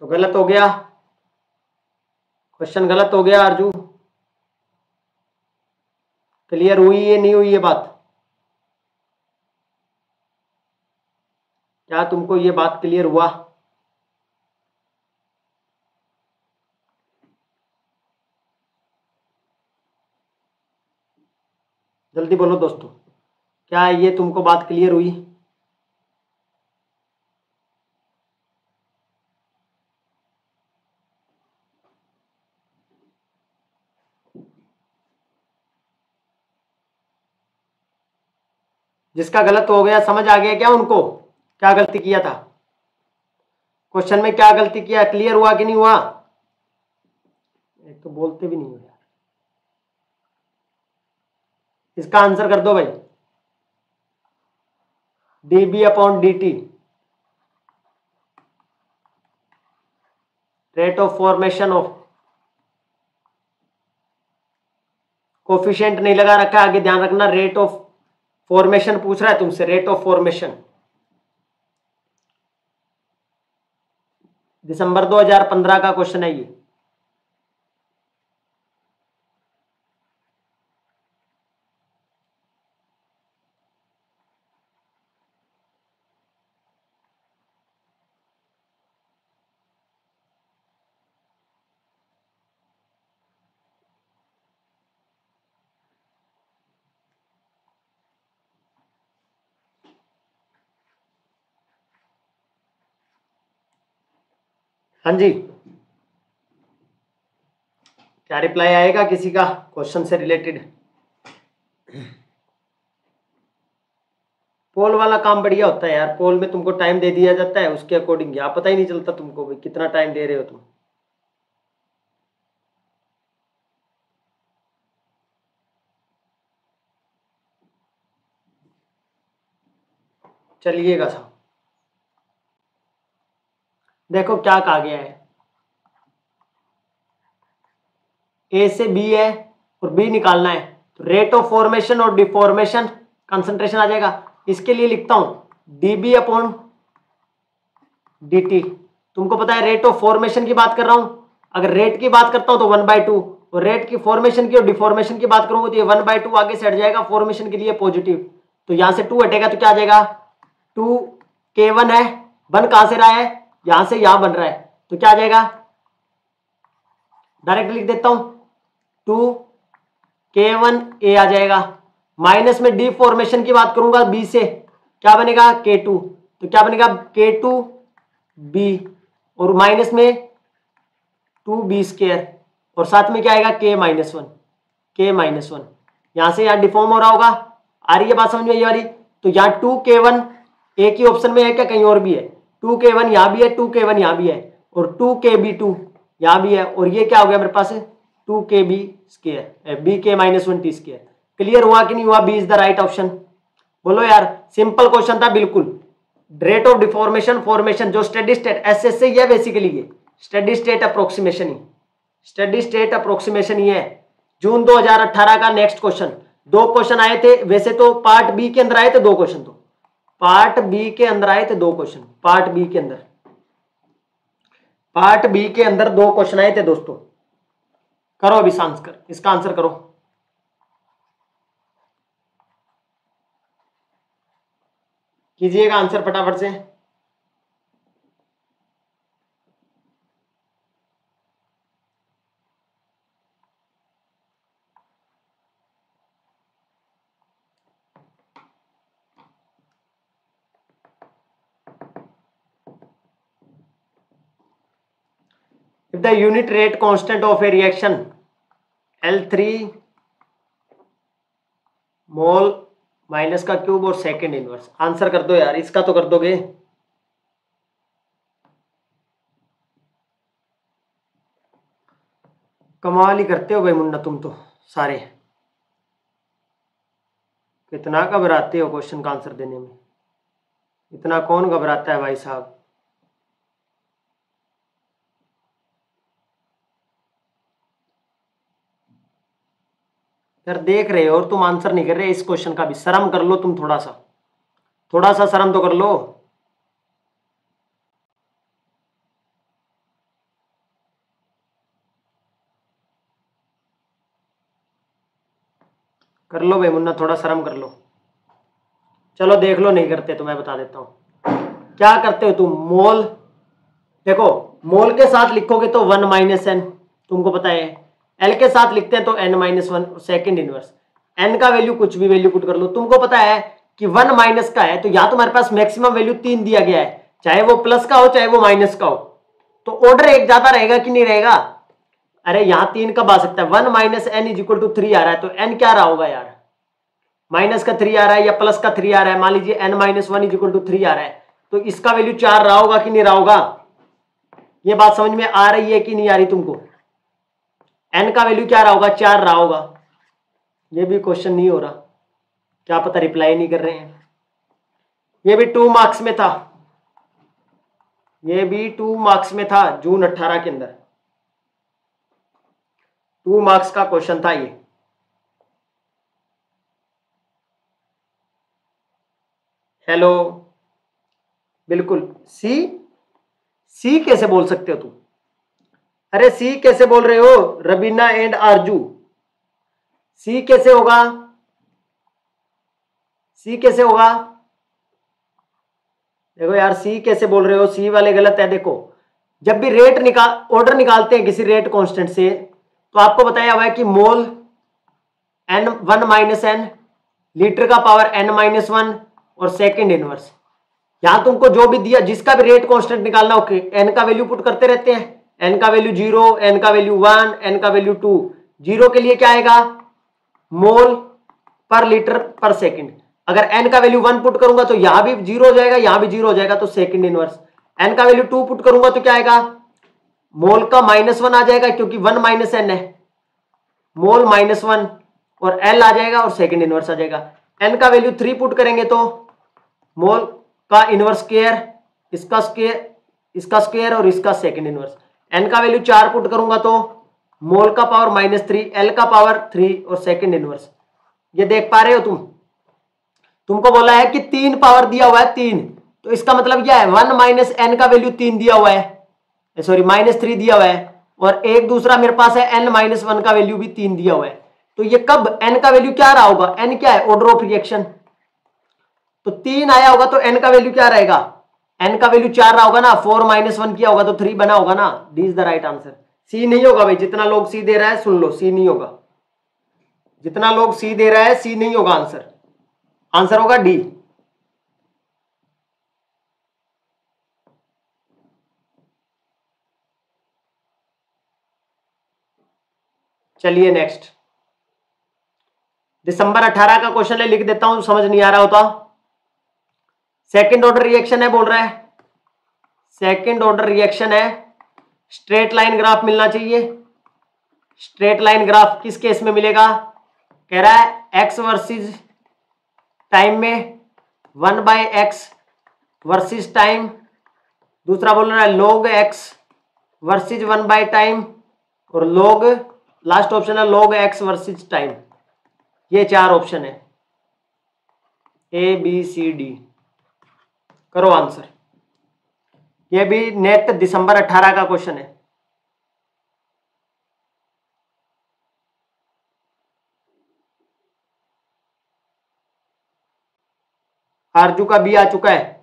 A: तो गलत हो गया क्वेश्चन, गलत हो गया अर्जू। क्लियर हुई ये नहीं हुई ये बात, क्या तुमको ये बात क्लियर हुआ? जल्दी बोलो दोस्तों, क्या ये तुमको बात क्लियर हुई? जिसका गलत हो गया समझ आ गया क्या उनको, क्या गलती किया था, क्वेश्चन में क्या गलती किया, क्लियर हुआ कि नहीं हुआ? एक तो बोलते भी नहीं हो यार। इसका आंसर कर दो भाई, dB upon dt, rate of formation of, coefficient नहीं लगा रखा है, आगे ध्यान रखना, रेट ऑफ फॉर्मेशन पूछ रहा है तुमसे, रेट ऑफ फॉर्मेशन। दिसंबर 2015 का क्वेश्चन है ये। हाँ जी, क्या रिप्लाई आएगा किसी का क्वेश्चन से रिलेटेड? पोल वाला काम बढ़िया होता है यार, पोल में तुमको टाइम दे दिया जाता है, उसके अकॉर्डिंग आप पता ही नहीं चलता तुमको भाई कितना टाइम दे रहे हो तुम। चलिएगा साहब, देखो क्या कहा गया है, ए से बी है और बी निकालना है, तो रेट ऑफ फॉर्मेशन और डिफॉर्मेशन कंसंट्रेशन आ जाएगा। इसके लिए लिखता हूं dB अपॉन dt। तुमको पता है रेट ऑफ फॉर्मेशन की बात कर रहा हूं, अगर रेट की बात करता हूं तो 1/2, और रेट की फॉर्मेशन की और डिफॉर्मेशन की बात करूंगा तो ये 1/2 आगे से हट जाएगा, फॉर्मेशन के लिए पॉजिटिव, तो यहां से 2 हटेगा तो क्या आ जाएगा, 2k1 है, 1 कहां से रहा है, यहां से यहां बन रहा है, तो क्या आ जाएगा, डायरेक्ट लिख देता हूं 2k1a आ जाएगा। माइनस में डी फॉर्मेशन की बात करूंगा बी से, क्या बनेगा k2, तो क्या बनेगा k2b, और माइनस में 2b², और साथ में क्या आएगा k-1, यहां से यहां डिफॉर्म हो रहा होगा, आ रही है बात समझ में ये वाली? तो यहाँ 2k1 एक ही ऑप्शन में है क्या, कहीं और भी है, 2k1 यहां भी है, 2k1 यहां भी है, और 2kb2 यहां भी है, और ये क्या हो गया मेरे पास 2kb², bk-1t²। क्लियर हुआ कि नहीं हुआ? B is the right option. बोलो यार, सिंपल क्वेश्चन था बिल्कुल। रेट ऑफ डिफॉर्मेशन फॉर्मेशन जो स्टेडी स्टेट एसएस से ये बेसिकली ये स्टेडी स्टेट अप्रोक्सीमेशन ही, स्टेडी स्टेट अप्रोक्सीमेशन ही है। जून 2018 का नेक्स्ट क्वेश्चन, 2 क्वेश्चन आए थे वैसे तो, पार्ट बी के अंदर आए थे 2 क्वेश्चन, तो पार्ट बी के अंदर आए थे 2 क्वेश्चन, पार्ट बी के अंदर 2 क्वेश्चन आए थे दोस्तों। करो अभी आंसर, इसका आंसर करो, कीजिएगा आंसर फटाफट से। If the unit rate constant of a reaction L3 mole minus का क्यूब और सेकेंड इनवर्स, आंसर कर दो यार, इसका तो कर दोगे। कमाल ही करते हो भाई मुन्ना तुम तो सारे, कितना घबराते हो क्वेश्चन का आंसर देने में, इतना कौन घबराता है भाई साहब। यार देख रहे हो और तुम आंसर नहीं कर रहे इस क्वेश्चन का भी, शर्म कर लो तुम, थोड़ा सा शर्म तो कर लो। कर लो भाई मुन्ना, थोड़ा शर्म कर लो। चलो देख लो, नहीं करते तो मैं बता देता हूं क्या करते हो तुम। मोल, देखो मोल के साथ लिखोगे तो 1 - n, तुमको पता है, एल के साथ लिखते हैं तो n - 1 सेकेंड इनवर्स। एन का वैल्यू कुछ भी वैल्यू पुट कर लो। तुमको पता है कि 1 माइनस का है तो या तुम्हारे पास मैक्सिमम वैल्यू 3 दिया गया है, चाहे वो प्लस का हो चाहे वो माइनस का हो, तो ऑर्डर एक ज्यादा रहेगा कि नहीं रहेगा? अरे यहां 3 कब आ सकता है? 1 minus N is equal to 3 आ रहा है, तो एन क्या रहा होगा यार? माइनस का 3 आ रहा है या प्लस का 3 आ रहा है? मान लीजिए N minus 1 is equal to 3 आ रहा है, तो इसका वैल्यू 4 रहा होगा कि नहीं रहा होगा? ये बात समझ में आ रही है कि नहीं आ रही तुमको? एन का वैल्यू क्या रहा होगा? 4 रहा होगा। ये भी क्वेश्चन नहीं हो रहा, क्या पता रिप्लाई नहीं कर रहे हैं। ये भी 2 मार्क्स में था, ये भी 2 मार्क्स में था, जून 18 के अंदर 2 मार्क्स का क्वेश्चन था ये। हेलो, बिल्कुल सी कैसे बोल सकते हो तुम? अरे सी कैसे बोल रहे हो रबीना एंड आरजू? सी कैसे होगा? सी कैसे होगा? देखो यार, सी कैसे बोल रहे हो? सी वाले गलत है। देखो, जब भी रेट ऑर्डर निकालते हैं किसी रेट कांस्टेंट से, तो आपको बताया हुआ है कि mole N 1 minus N, litre का पावर n माइनस 1 और सेकेंड इनवर्स। यहां तुमको जो भी दिया, जिसका भी रेट कांस्टेंट निकालना हो, एन का वैल्यू पुट करते रहते हैं। एन का वैल्यू 0, एन का वैल्यू 1, एन का वैल्यू 2। 0 के लिए क्या आएगा? मोल पर लीटर पर सेकंड। अगर एन का वैल्यू 1 पुट करूंगा तो यहां भी 0 हो जाएगा, यहां भी 0 हो जाएगा, तो सेकंड इनवर्स। एन का वैल्यू 2 पुट करूंगा तो क्या आएगा? मोल का -1 आ जाएगा, क्योंकि 1 माइनस एन है, मोल -1, और एल आ जाएगा और सेकंड इनवर्स आ जाएगा। एन का वैल्यू 3 पुट करेंगे तो मोल का इनवर्स स्क्वायर, इसका स्क्वायर, इसका स्क्वायर और इसका सेकंड इनवर्स। एन का वैल्यू 4 पुट करूंगा तो मोल का पावर -3, एल का पावर 3 और सेकंड इनवर्स। ये देख पा रहे हो तुम? तुमको बोला है कि 3 पावर दिया हुआ है, 3, तो इसका मतलब क्या है? 1 माइनस एन का वैल्यू 3 दिया हुआ है, सॉरी -3 दिया हुआ है, और एक दूसरा मेरे पास है n माइनस 1 का वैल्यू भी 3 दिया हुआ है। तो ये कब n का वैल्यू क्या रहा होगा? n क्या है? Order of reaction. तो 3 आया होगा तो n का वैल्यू क्या रहेगा? n का वैल्यू 4 रहा होगा ना, 4 माइनस 1 किया होगा तो 3 बना होगा ना। D is the right answer. C नहीं होगा भाई, जितना लोग सी दे रहा है सुन लो, सी नहीं होगा। जितना लोग सी दे रहा है सी नहीं होगा आंसर, आंसर होगा डी। चलिए नेक्स्ट, दिसंबर 18 का क्वेश्चन है, लिख देता हूं, समझ नहीं आ रहा होता। सेकंड ऑर्डर रिएक्शन है बोल रहा है, सेकंड ऑर्डर रिएक्शन है, स्ट्रेट लाइन ग्राफ मिलना चाहिए। स्ट्रेट लाइन ग्राफ किस केस में मिलेगा? कह रहा है एक्स वर्सेस टाइम में 1/x वर्सेस टाइम, दूसरा बोल रहा है log x वर्सेस 1 टाइम, और log, लास्ट ऑप्शन है log x वर्सेस टाइम। ये 4 ऑप्शन है, ए बी सी डी। करो आंसर। ये भी नेट दिसंबर 18 का क्वेश्चन है। आरजू का बी आ चुका है।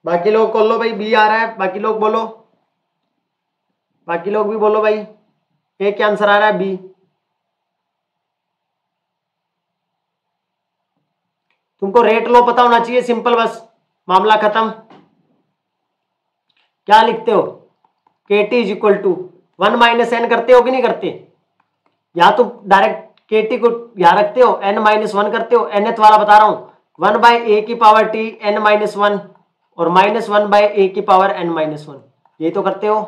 A: बाकी लोग बोल लो भाई, बी आ रहा है, बाकी लोग बोलो, बाकी लोग भी बोलो भाई, ए क्या आंसर आ रहा है? बी। तुमको रेट लो पता होना चाहिए, सिंपल, बस मामला खत्म। क्या लिखते हो? K T is equal to 1 minus N करते हो कि नहीं करते? या तो डायरेक्ट के टी को यहां रखते हो, एन माइनस 1 करते हो, nth वाला बता रहा हूं, 1/a की पावर टी n माइनस 1 और -1/a की पावर n माइनस 1। यही तो करते हो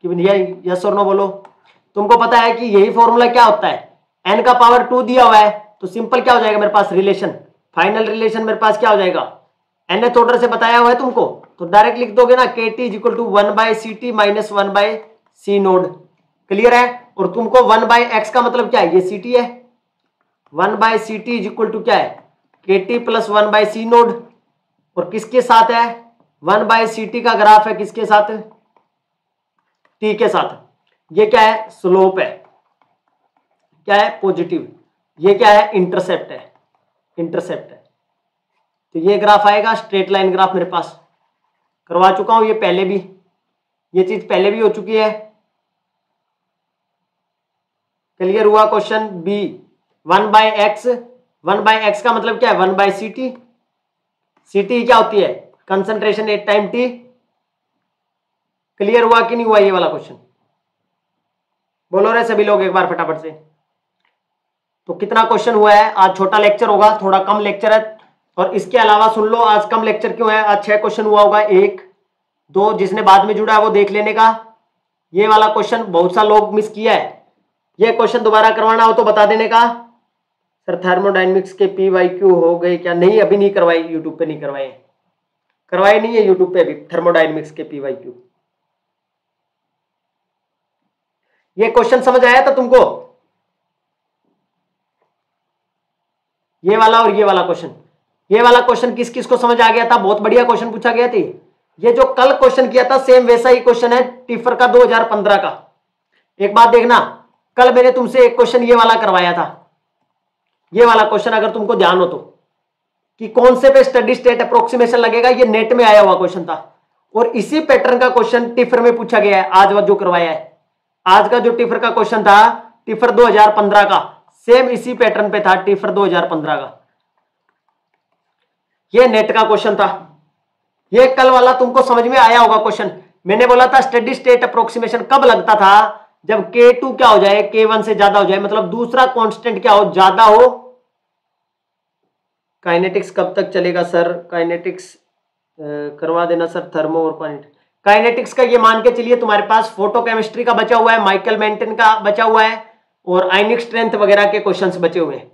A: कि भैया, यस और नो बोलो। तुमको पता है कि यही फॉर्मूला क्या होता है? n का पावर 2 दिया हुआ है तो सिंपल क्या हो जाएगा मेरे पास? रिलेशन, फाइनल रिलेशन मेरे पास क्या हो जाएगा? nth ऑर्डर से बताया हुआ है तुमको, तो डायरेक्ट लिख दोगे ना, K T is equal to 1/ct minus 1/c naught. Clear है? और तुमको 1/x का मतलब क्या है? ये ct है। 1/ct इज इक्वल टू क्या है? KT प्लस 1/c नोड, और किसके साथ है 1/ct का ग्राफ है, किसके साथ, t के साथ। ये क्या है स्लोप है, क्या है पॉजिटिव, ये क्या है इंटरसेप्ट है, इंटरसेप्ट है। तो ये ग्राफ आएगा स्ट्रेट लाइन ग्राफ, मेरे पास करवा चुका हूं ये पहले भी, ये चीज पहले भी हो चुकी है। क्लियर हुआ क्वेश्चन बी। 1/x, 1/x का मतलब क्या है 1/ct, ct क्या होती है concentration at time t। Clear हुआ कि नहीं हुआ ये वाला क्वेश्चन, बोलो रे सभी लोग एक बार फटाफट से। तो कितना क्वेश्चन हुआ है आज, छोटा लेक्चर होगा, थोड़ा कम लेक्चर है, और इसके अलावा सुन लो आज कम लेक्चर क्यों है, आज 6 क्वेश्चन हुआ होगा, 1 2 जिसने बाद में जुड़ा है वो देख लेने का। ये वाला क्वेश्चन बहुत सा लोग मिस किया है, ये क्वेश्चन दोबारा करवाना हो तो बता देने का। सर थर्मोडायनेमिक्स के PYQ हो गए क्या, नहीं अभी नहीं करवाई, यूट्यूब पे नहीं करवाए, करवाए नहीं है यूट्यूब पे अभी थर्मोडायनेमिक्स के PYQ। ये क्वेश्चन समझ आया था तुमको, ये वाला और ये वाला क्वेश्चन, ये वाला क्वेश्चन किस किस को समझ आ गया था, बहुत बढ़िया क्वेश्चन पूछा गया था। ये जो कल क्वेश्चन किया था सेम वैसा ही क्वेश्चन है टिफर का 2015 का। एक बात देखना, कल मैंने तुमसे एक क्वेश्चन ये वाला करवाया था, ये वाला क्वेश्चन अगर तुमको ध्यान हो तो, कि कौन से पे स्टडी स्टेट अप्रोक्सीमेशन लगेगा, ये नेट में आया हुआ क्वेश्चन था, और इसी पैटर्न का क्वेश्चन टिफर में पूछा गया है आज जो करवाया है। आज का जो टिफर का क्वेश्चन था टिफर 2015 का, सेम इसी पैटर्न पे था टिफर 2015 का, ये नेट का क्वेश्चन था। ये कल वाला तुमको समझ में आया होगा क्वेश्चन, मैंने बोला था स्टडी स्टेट अप्रोक्सीमेशन कब लगता था, जब K2 क्या हो जाए K1 से ज्यादा हो जाए, मतलब दूसरा कांस्टेंट क्या हो ज्यादा हो। काइनेटिक्स कब तक चलेगा सर, काइनेटिक्स करवा देना सर, थर्मो और काइनेटिक्स का ये मान के चलिए तुम्हारे पास फोटोकेमिस्ट्री का बचा हुआ है, माइकल मेंटन का बचा हुआ है, और आयनिक स्ट्रेंथ वगैरह के क्वेश्चंस बचे हुए हैं,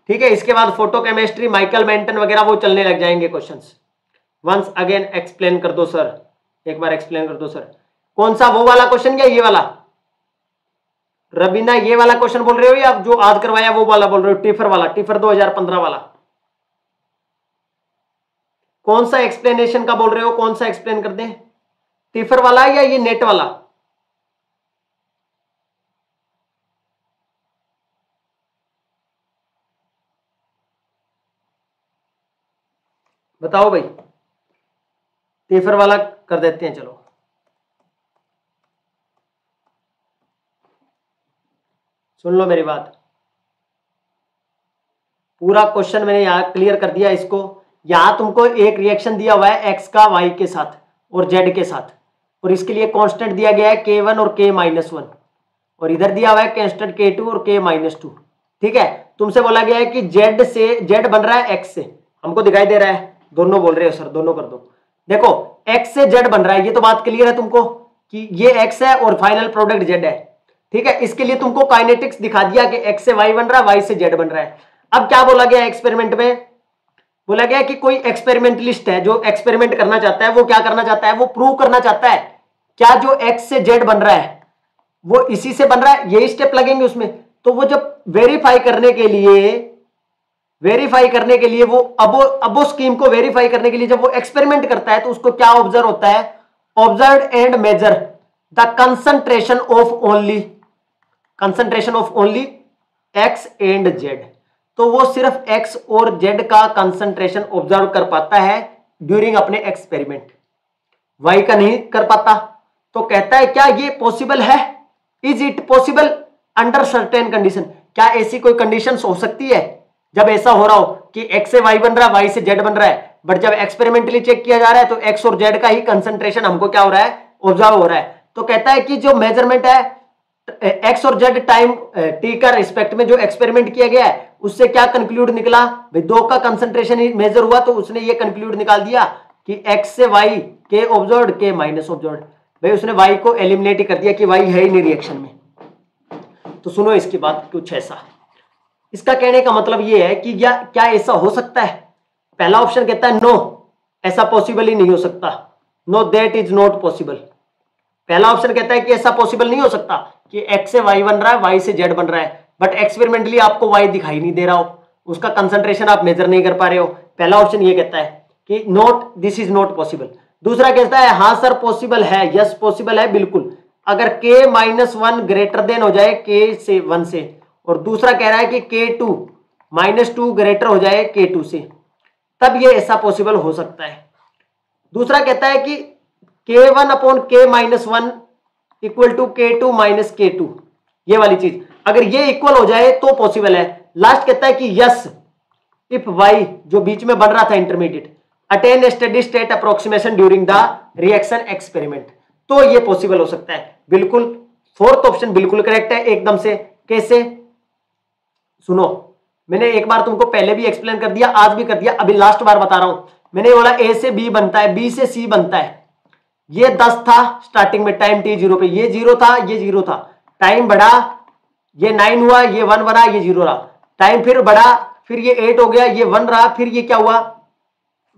A: ठीक है। इसके बाद फोटोकेमिस्ट्री माइकल मेंटन वगैरह वो चलने लग जाएंगे क्वेश्चंस। वंस अगेन एक्सप्लेन कर दो सर, एक बार एक्सप्लेन कर दो सर, कौन सा वो वाला क्वेश्चन या ये वाला, रबीना ये वाला क्वेश्चन बोल रहे हो या जो आज करवाया वो वाला बोल रहे हो, टिफर वाला, टिफर 2015 वाला, कौन सा एक्सप्लेनेशन का बोल रहे हो, कौन सा एक्सप्लेन कर दें, टिफर वाला या ये नेट वाला। बताओ भाई, टिफर वाला कर देते हैं, चलो सुन लो मेरी बात, पूरा क्वेश्चन मैंने यहां क्लियर कर दिया इसको। यहां तुमको एक रिएक्शन दिया हुआ है x का y के साथ और z के साथ, और इसके लिए कांस्टेंट दिया गया है K1 और K-1, और इधर दिया हुआ है कांस्टेंट K2 और K-2, ठीक है। तुमसे बोला गया है कि z बन रहा है x से, हमको दिखाई दे रहा है, दोनों बोल रहे हो सर दोनों कर दो, देखो x से z बन रहा है, ये तो बात क्लियर है तुमको कि ये x है और फाइनल प्रोडक्ट z है, ठीक है। इसके लिए तुमको काइनेटिक्स दिखा दिया कि x से y बन रहा है, y से z बन रहा है। अब क्या बोला गया एक्सपेरिमेंट में, बोला गया कि कोई एक्सपेरिमेंटलिस्ट है जो एक्सपेरिमेंट करना चाहता है, वो क्या करना चाहता है, वो प्रूव करना चाहता है क्या जो x से z बन रहा है वो इसी से बन रहा है, यही स्टेप लगेंगे उसमें। तो वो जब वेरीफाई करने के लिए वो अब वो स्कीम को वेरीफाई करने के लिए जब वो एक्सपेरिमेंट करता है तो उसको क्या ऑब्जर्व होता है, observe and measure the concentration of only x and z। तो वो सिर्फ x और z का कंसंट्रेशन ऑब्जर्व कर पाता है ड्यूरिंग अपने एक्सपेरिमेंट, y का नहीं कर पाता। तो कहता है क्या ये पॉसिबल है, is it possible under certain condition, क्या ऐसी कोई कंडीशन हो सकती है जब ऐसा हो रहा हो कि x से y बन रहा है, y से z बन रहा है, बट जब एक्सपेरिमेंटली चेक किया जा रहा है तो x और z का ही कंसंट्रेशन हमको क्या हो रहा है, ऑब्जर्व हो रहा है। तो कहता है कि जो मेजरमेंट है x और z टाइम t का रिस्पेक्ट में जो एक्सपेरिमेंट किया गया है उससे क्या कंक्लूड निकला भाई, दो का कंसंट्रेशन ही मेजर हुआ तो उसने ये कंक्लूड निकाल दिया कि x से y के ऑब्जर्व्ड के माइनस ऑब्जर्व्ड, भाई उसने y को एलिमिनेट ही कर दिया कि y है ही नहीं रिएक्शन में। तो सुनो इसकी बात कुछ ऐसा, इसका कहने का मतलब ये है कि क्या ऐसा हो सकता है। पहला ऑप्शन कहता है नो, ऐसा पॉसिबल ही नहीं हो सकता, know that is not possible. पहला ऑप्शन कहता है कि ऐसा पॉसिबल नहीं हो सकता कि x से y बन रहा है, y से z बन रहा है, बट एक्सपेरिमेंटली आपको y दिखाई नहीं दे रहा हो, उसका कंसंट्रेशन आप मेजर नहीं कर पा रहे हो। पहला ऑप्शन ये कहता है कि not, this is not possible. दूसरा कहता है हाँ सर पॉसिबल है, यस पॉसिबल है बिल्कुल, अगर k माइनस 1 ग्रेटर देन हो जाए k से 1 से, और दूसरा कह रहा है कि k2 माइनस 2 ग्रेटर हो जाए k2 से, तब ये ऐसा पॉसिबल हो सकता है। दूसरा कहता है कि k1 upon k minus 1 equal to k2 minus k2, ये वाली चीज अगर ये इक्वल हो जाए तो पॉसिबल है। लास्ट कहता है कि यस इफ y जो बीच में बन रहा था intermediate attain steady state approximation during the reaction experiment, तो ये पॉसिबल हो सकता है। बिल्कुल फोर्थ ऑप्शन बिल्कुल करेक्ट है एकदम से। कैसे? सुनो, मैंने एक बार तुमको पहले भी एक्सप्लेन कर दिया, आज भी कर दिया, अभी लास्ट बार बता रहा हूं। मैंने बोला ए से बी बनता है, बी से सी बनता है। ये 10 था स्टार्टिंग में टाइम t 0 पे, ये 0 था, ये 0 था, टाइम बढ़ा, ये 9 हुआ, ये 1 बना, ये 0 रहा, टाइम फिर बढ़ा, फिर ये 8 हो गया, ये 1 रहा, फिर ये क्या हुआ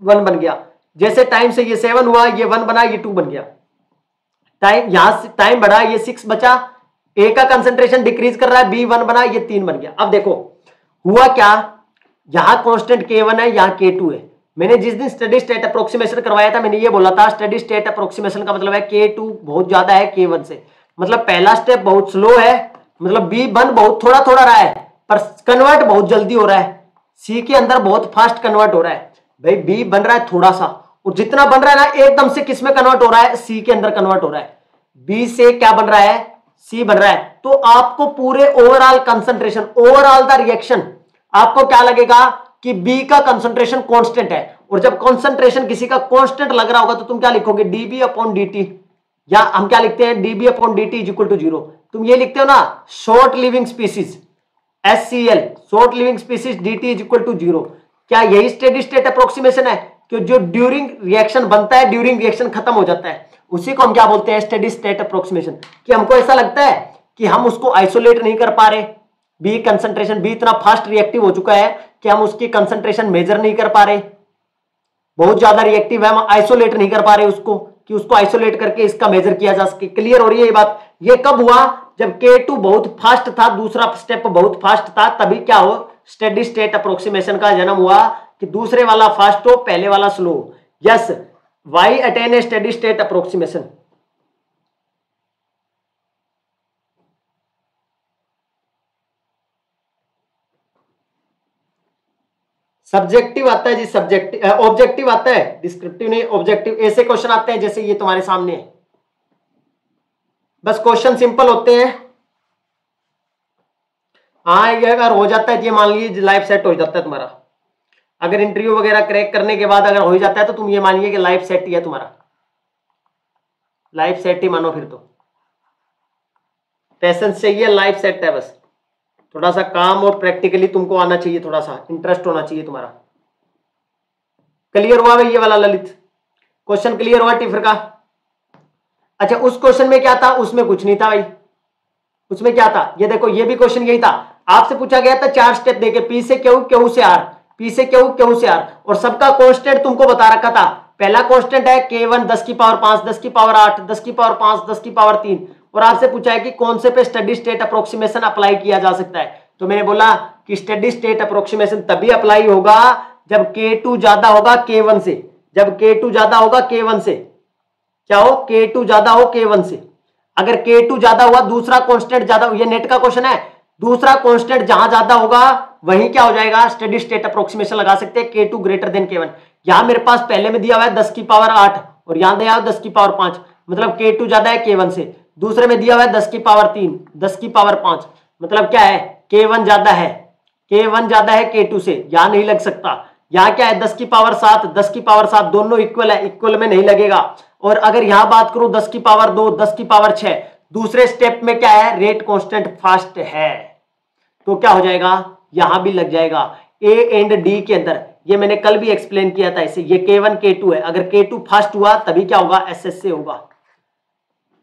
A: 1 बन गया। जैसे टाइम से ये 7 हुआ, ये 1 बना, ये 2 बन गया। टाइम यहां से टाइम बढ़ा, ये 6 बचा, ए का कंसंट्रेशन डिक्रीज कर रहा है, बी 1 बना, ये 3 बन गया। अब देखो हुआ क्या, यहां कांस्टेंट k1 है, यहां k2 है। मैंने जिस दिन स्टडी स्टेट अप्रोक्सीमेशन करवाया था मैंने ये बोला था स्टडी स्टेट अप्रोक्सीमेशन का मतलब है k2 बहुत ज्यादा है k1 से, मतलब पहला स्टेप बहुत स्लो है, मतलब b1 बहुत थोड़ा थोड़ा रहा है पर कन्वर्ट बहुत जल्दी हो रहा है, c के अंदर बहुत फास्ट कन्वर्ट हो रहा है। भाई b बन रहा है थोड़ा सा, और जितना बन रहा है ना एकदम से किस में कन्वर्ट हो रहा है, c के अंदर कन्वर्ट हो रहा है। b से क्या बन रहा है, c बन रहा है। तो आपको पूरे overall concentration, overall the reaction आपको क्या लगेगा कि B का कंसंट्रेशन कांस्टेंट है, और जब कंसंट्रेशन किसी का कांस्टेंट लग रहा होगा तो तुम क्या लिखोगे dB अपॉन dt, या हम क्या लिखते हैं dB upon dt is equal to 0। तुम ये लिखते हो ना short living species HCl, short living species dt is equal to 0। क्या यही स्टेडी स्टेट अप्रोक्सीमेशन है कि जो ड्यूरिंग रिएक्शन बनता है ड्यूरिंग रिएक्शन खत्म हो जाता है, उसी को हम क्या बोलते हैं स्टेडी स्टेट अप्रोक्सीमेशन। कि हमको ऐसा लगता है कि हम उसको आइसोलेट नहीं कर पा रहे, बी कंसंट्रेशन, बी इतना फास्ट रिएक्टिव हो चुका है कि हम उसकी कंसंट्रेशन मेजर नहीं कर पा रहे, बहुत ज्यादा रिएक्टिव है, हम आइसोलेट नहीं कर पा रहे उसको कि उसको आइसोलेट करके इसका मेजर किया जा सके। क्लियर हो रही है ये बात? ये कब हुआ, जब K2 बहुत फास्ट था, दूसरा स्टेप बहुत फास्ट था, तभी क्या हो स्टेडी स्टेट अप्रोक्सीमेशन का जन्म हुआ कि दूसरे वाला फास्ट हो पहले वाला स्लो। यस, वाई अटेन ए स्टेडी स्टेट अप्रोक्सीमेशन। सब्जेक्टिव आता है जी, सब्जेक्टिव, ऑब्जेक्टिव आता है, डिस्क्रिप्टिव नहीं ऑब्जेक्टिव। ऐसे क्वेश्चन आते हैं जैसे ये तुम्हारे सामने है, बस क्वेश्चन सिंपल होते हैं। हाँ ये अगर हो जाता है, ये मान लीजिए लाइफ सेट हो जाता है तुम्हारा, अगर इंटरव्यू वगैरह क्रैक करने के बाद अगर हो जाता है तो तुम ये मानिए कि लाइफ सेट ही है तुम्हारा, लाइफ सेट ही मानो। फिर तो पैसेंस चाहिए, लाइफ सेट है, बस थोड़ा सा काम और प्रैक्टिकली तुमको आना चाहिए, थोड़ा सा इंटरेस्ट होना चाहिए तुम्हारा। क्लियर हुआ भाई ये वाला ललित क्वेश्चन? क्लियर हुआ टिफर का? अच्छा उस क्वेश्चन में क्या था, उसमें कुछ नहीं था भाई, उसमें क्या था ये देखो, ये भी क्वेश्चन यही था, आपसे पूछा गया था 4 स्टेप देके P से Q, Q से R, P से Q, Q से R, और सबका कांस्टेंट तुमको बता रखा था। पहला कांस्टेंट है K1 10 की पावर 5, 10 की पावर 8, 10 की पावर 5, 10 की पावर 3, और आपसे पूछा है कि कौन से पे स्टडी स्टेट अप्रोक्सीमेशन अप्लाई किया जा सकता है। तो मैंने बोला कि स्टडी स्टेट अप्रोक्सीमेशन तभी अप्लाई होगा जब K2 ज्यादा होगा K1 से, जब K2 ज्यादा होगा K1 से, क्या हो K2 ज्यादा हो K1 से। अगर K2 ज्यादा हुआ, दूसरा कांस्टेंट ज्यादा, ये नेट का क्वेश्चन है, दूसरा कांस्टेंट जहां ज्यादा होगा वहीं क्या हो जाएगा स्टडी स्टेट अप्रोक्सीमेशन लगा सकते हैं K2 ग्रेटर देन K1। यहां मेरे पास पहले में दिया हुआ है 10 की पावर 8 और यहां दिया हुआ है 10 की पावर 5, मतलब K2 ज्यादा है K1 से। दूसरे में दिया हुआ है 10 की पावर 3, 10 की पावर 5, मतलब क्या है K1 ज्यादा है, K1 ज्यादा है K2 से, यहां नहीं लग सकता। यहां क्या है 10 की पावर 7, 10 की पावर 7 दोनों इक्वल है, इक्वल में नहीं लगेगा। और अगर यहां बात करूं 10 की पावर 2, 10 की पावर 6, दूसरे स्टेप में क्या है रेट कांस्टेंट फास्ट है, तो क्या हो जाएगा यहां भी लग जाएगा ए एंड डी के अंदर। ये मैंने कल भी एक्सप्लेन किया था इसे, ये K1 K2 है, अगर K2 फास्ट हुआ तभी क्या होगा SS से होगा।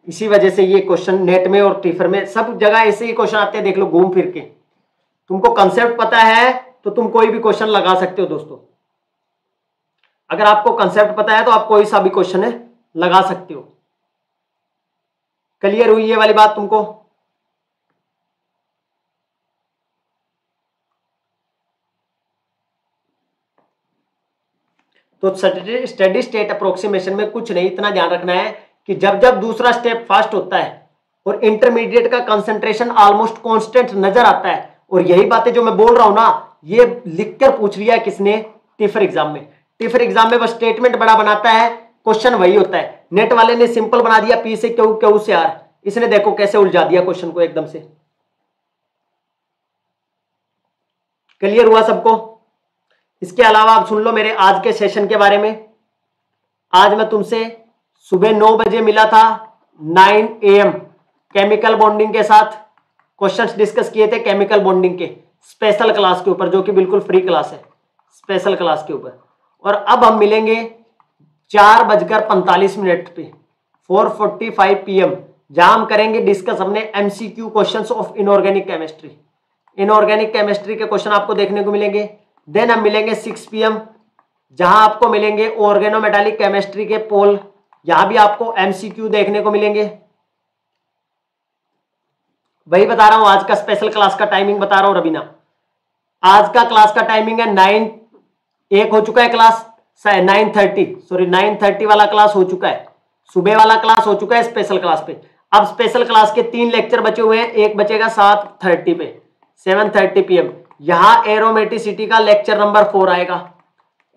A: इसी वजह से ये क्वेश्चन नेट में और टीफर में सब जगह ऐसे ही क्वेश्चन आते हैं, देख लो घूम फिर के। तुमको कंसेप्ट पता है तो तुम कोई भी क्वेश्चन लगा सकते हो दोस्तों, अगर आपको कंसेप्ट पता है तो आप कोई सा भी क्वेश्चन है लगा सकते हो। क्लियर हुई ये वाली बात तुमको? तो स्टेडी स्टेट अप्रोक्सीमेशन में कुछ नहीं, इतना ध्यान रखना है कि जब जब दूसरा स्टेप फास्ट होता है और इंटरमीडिएट का कंसंट्रेशन ऑलमोस्ट कांस्टेंट नजर आता है, और यही बातें जो मैं बोल रहा हूं ना, ये लिखकर पूछ लिया है किसने, टिफर एग्जाम में। टिफर एग्जाम में बस स्टेटमेंट बड़ा बनाता है, क्वेश्चन वही होता है। नेट वाले ने सिंपल बना दिया, पी से क्यू, क्यू से आर, इसने देखो कैसे उलझा दिया क्वेश्चन को एकदम से। क्लियर हुआ सबको? इसके अलावा आप सुन लो मेरे आज के सेशन के बारे में। आज मैं तुमसे सुबह 9 बजे मिला था 9 AM केमिकल बॉन्डिंग के साथ, क्वेश्चंस डिस्कस किए थे केमिकल बॉन्डिंग के स्पेशल क्लास के ऊपर, जो कि बिल्कुल फ्री क्लास है, स्पेशल क्लास के ऊपर। और अब हम मिलेंगे 4:45 पे 4:45 PM, जहां हम करेंगे डिस्कस अपने MCQ questions of inorganic chemistry. Inorganic chemistry के क्वेश्चन आपको देखने को मिलेंगे। देन हम मिलेंगे 6 PM, जहां आपको मिलेंगे ऑर्गेनोमेटालिक केमिस्ट्री के पोल, यहां भी आपको MCQ देखने को मिलेंगे। वही बता रहा हूं, आज का स्पेशल क्लास का टाइमिंग बता रहा हूं रबीना। आज का क्लास का टाइमिंग है 9, एक हो चुका है क्लास 9:30, सॉरी 9:30 वाला क्लास हो चुका है, सुबह वाला क्लास हो चुका है स्पेशल क्लास पे। अब स्पेशल क्लास के 3 लेक्चर बचे हुए हैं, एक बचेगा 7:30 पे 7:30 PM। यहां एरोमेटिसिटी का लेक्चर नंबर 4 आएगा,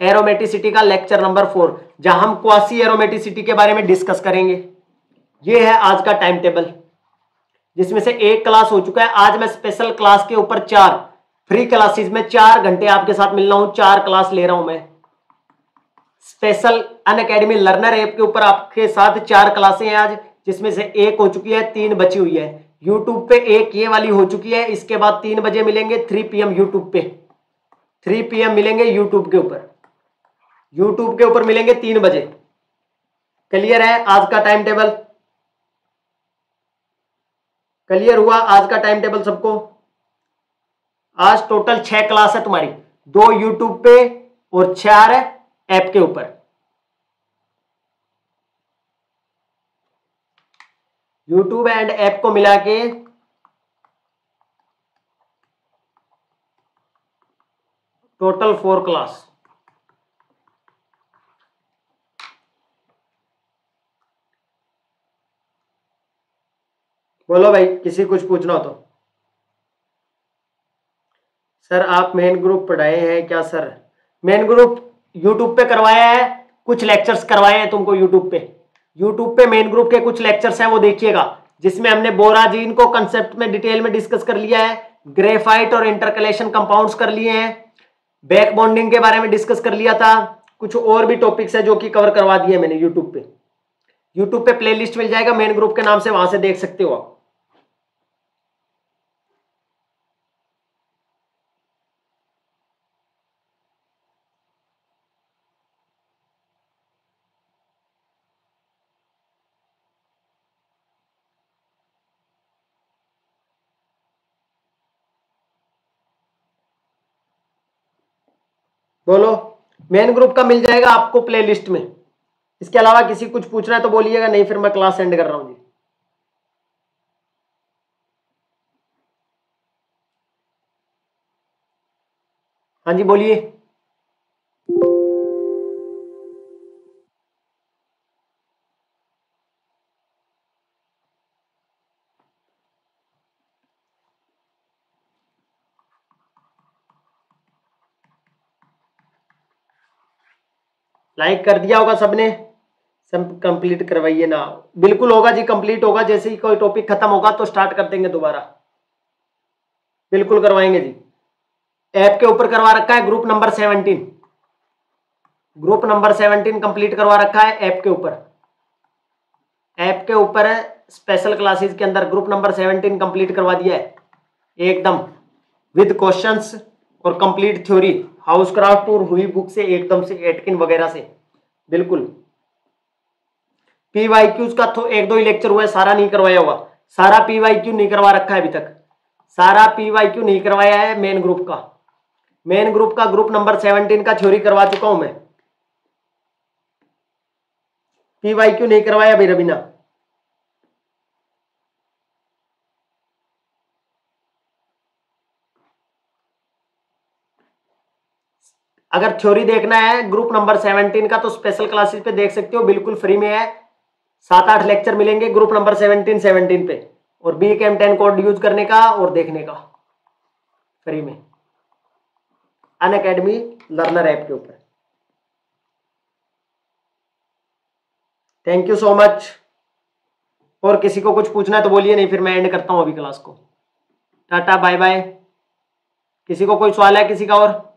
A: एरोमेटिसिटी का लेक्चर नंबर 4, जहां हम क्वासी एरोमेटिसिटी के बारे में डिस्कस करेंगे। ये है आज का टाइम टेबल, जिसमें से एक क्लास हो चुका है। आज मैं स्पेशल क्लास के ऊपर 4 फ्री क्लासेस में 4 घंटे आपके साथ मिल रहा हूं, 4 क्लास ले रहा हूं मैं स्पेशल अनअकैडमी लर्नर ऐप के ऊपर। आपके साथ 4 क्लासें हैं आज, जिसमें से एक हो चुकी है, 3 बची हुई है। यूट्यूब पे एक ये वाली हो चुकी है, इसके बाद 3 बजे मिलेंगे 3 PM यूट्यूब पे, 3 PM मिलेंगे यूट्यूब के ऊपर, यूट्यूब के ऊपर मिलेंगे 3 बजे। क्लियर है आज का टाइम टेबल? क्लियर हुआ आज का टाइम टेबल सबको? आज टोटल 6 क्लास है तुम्हारी, 2 यूट्यूब पे और 4 ऐप के ऊपर। यूट्यूब एंड ऐप को मिला के टोटल 4 क्लास। बोलो भाई, किसी कुछ पूछना हो तो। सर आप मेन ग्रुप पढ़ाए हैं क्या? सर मेन ग्रुप यूट्यूब पे करवाया है, कुछ लेक्चर्स करवाए हैं तुमको यूट्यूब पे। यूट्यूब पे मेन ग्रुप के कुछ लेक्चर्स हैं, वो देखिएगा, जिसमें हमने बोराजीन को कंसेप्ट में डिटेल में डिस्कस कर लिया है, ग्रेफाइट और इंटरकलेशन कंपाउंड्स कर लिए हैं, बैक बॉन्डिंग के बारे में डिस्कस कर लिया था, कुछ और भी टॉपिक्स है जो कि कवर करवा दिए मैंने यूट्यूब पे। यूट्यूब पे प्लेलिस्ट मिल जाएगा मेन ग्रुप के नाम से, वहां से देख सकते हो आप। बोलो, मेन ग्रुप का मिल जाएगा आपको प्लेलिस्ट में। इसके अलावा किसी कुछ पूछना है तो बोलिएगा, नहीं फिर मैं क्लास एंड कर रहा हूं जी। हाँ जी बोलिए। लाइक कर दिया होगा सबने, सब कंप्लीट करवाइए ना। बिल्कुल होगा जी, कंप्लीट होगा, जैसे ही कोई टॉपिक खत्म होगा तो स्टार्ट कर देंगे दोबारा, बिल्कुल करवाएंगे जी। ऐप के ऊपर करवा रखा है group number 17, group number 17 complete करवा रखा है ऐप के ऊपर। ऐप के ऊपर स्पेशल क्लासेस के अंदर ग्रुप नंबर 17 कंप्लीट करवा दिया है एकदम, विद क्वेश्चंस और कंप्लीट थ्योरी, हाउस क्राफ्ट और हुई बुक से एकदम से, एटकिन वगैरह से, बिल्कुल। पीवाईक्यूज का तो 1-2 ही लेक्चर हुआ है, सारा नहीं करवाया हुआ, सारा पीवाईक्यू नहीं करवा रखा है अभी तक, सारा पीवाईक्यू नहीं करवाया है मेन ग्रुप का। मेन ग्रुप का ग्रुप नंबर 17 का थ्योरी करवा चुका हूं मैं, पीवाईक्यू नहीं करवाया भाई रबीना। अगर थ्योरी देखना है ग्रुप नंबर 17 का तो स्पेशल क्लासेस पे देख सकते हो, बिल्कुल फ्री में है। 7-8 लेक्चर मिलेंगे ग्रुप नंबर 17 पे, और BCAM10 कोड यूज करने का और देखने का फ्री में अनअकैडमी लर्नर ऐप के ऊपर। Thank you so much. और किसी को कुछ पूछना है तो बोलिए, नहीं फिर मैं एंड करता हूं अभी क्लास को। टाटा बाय बाय। किसी को कोई सवाल है किसी का और?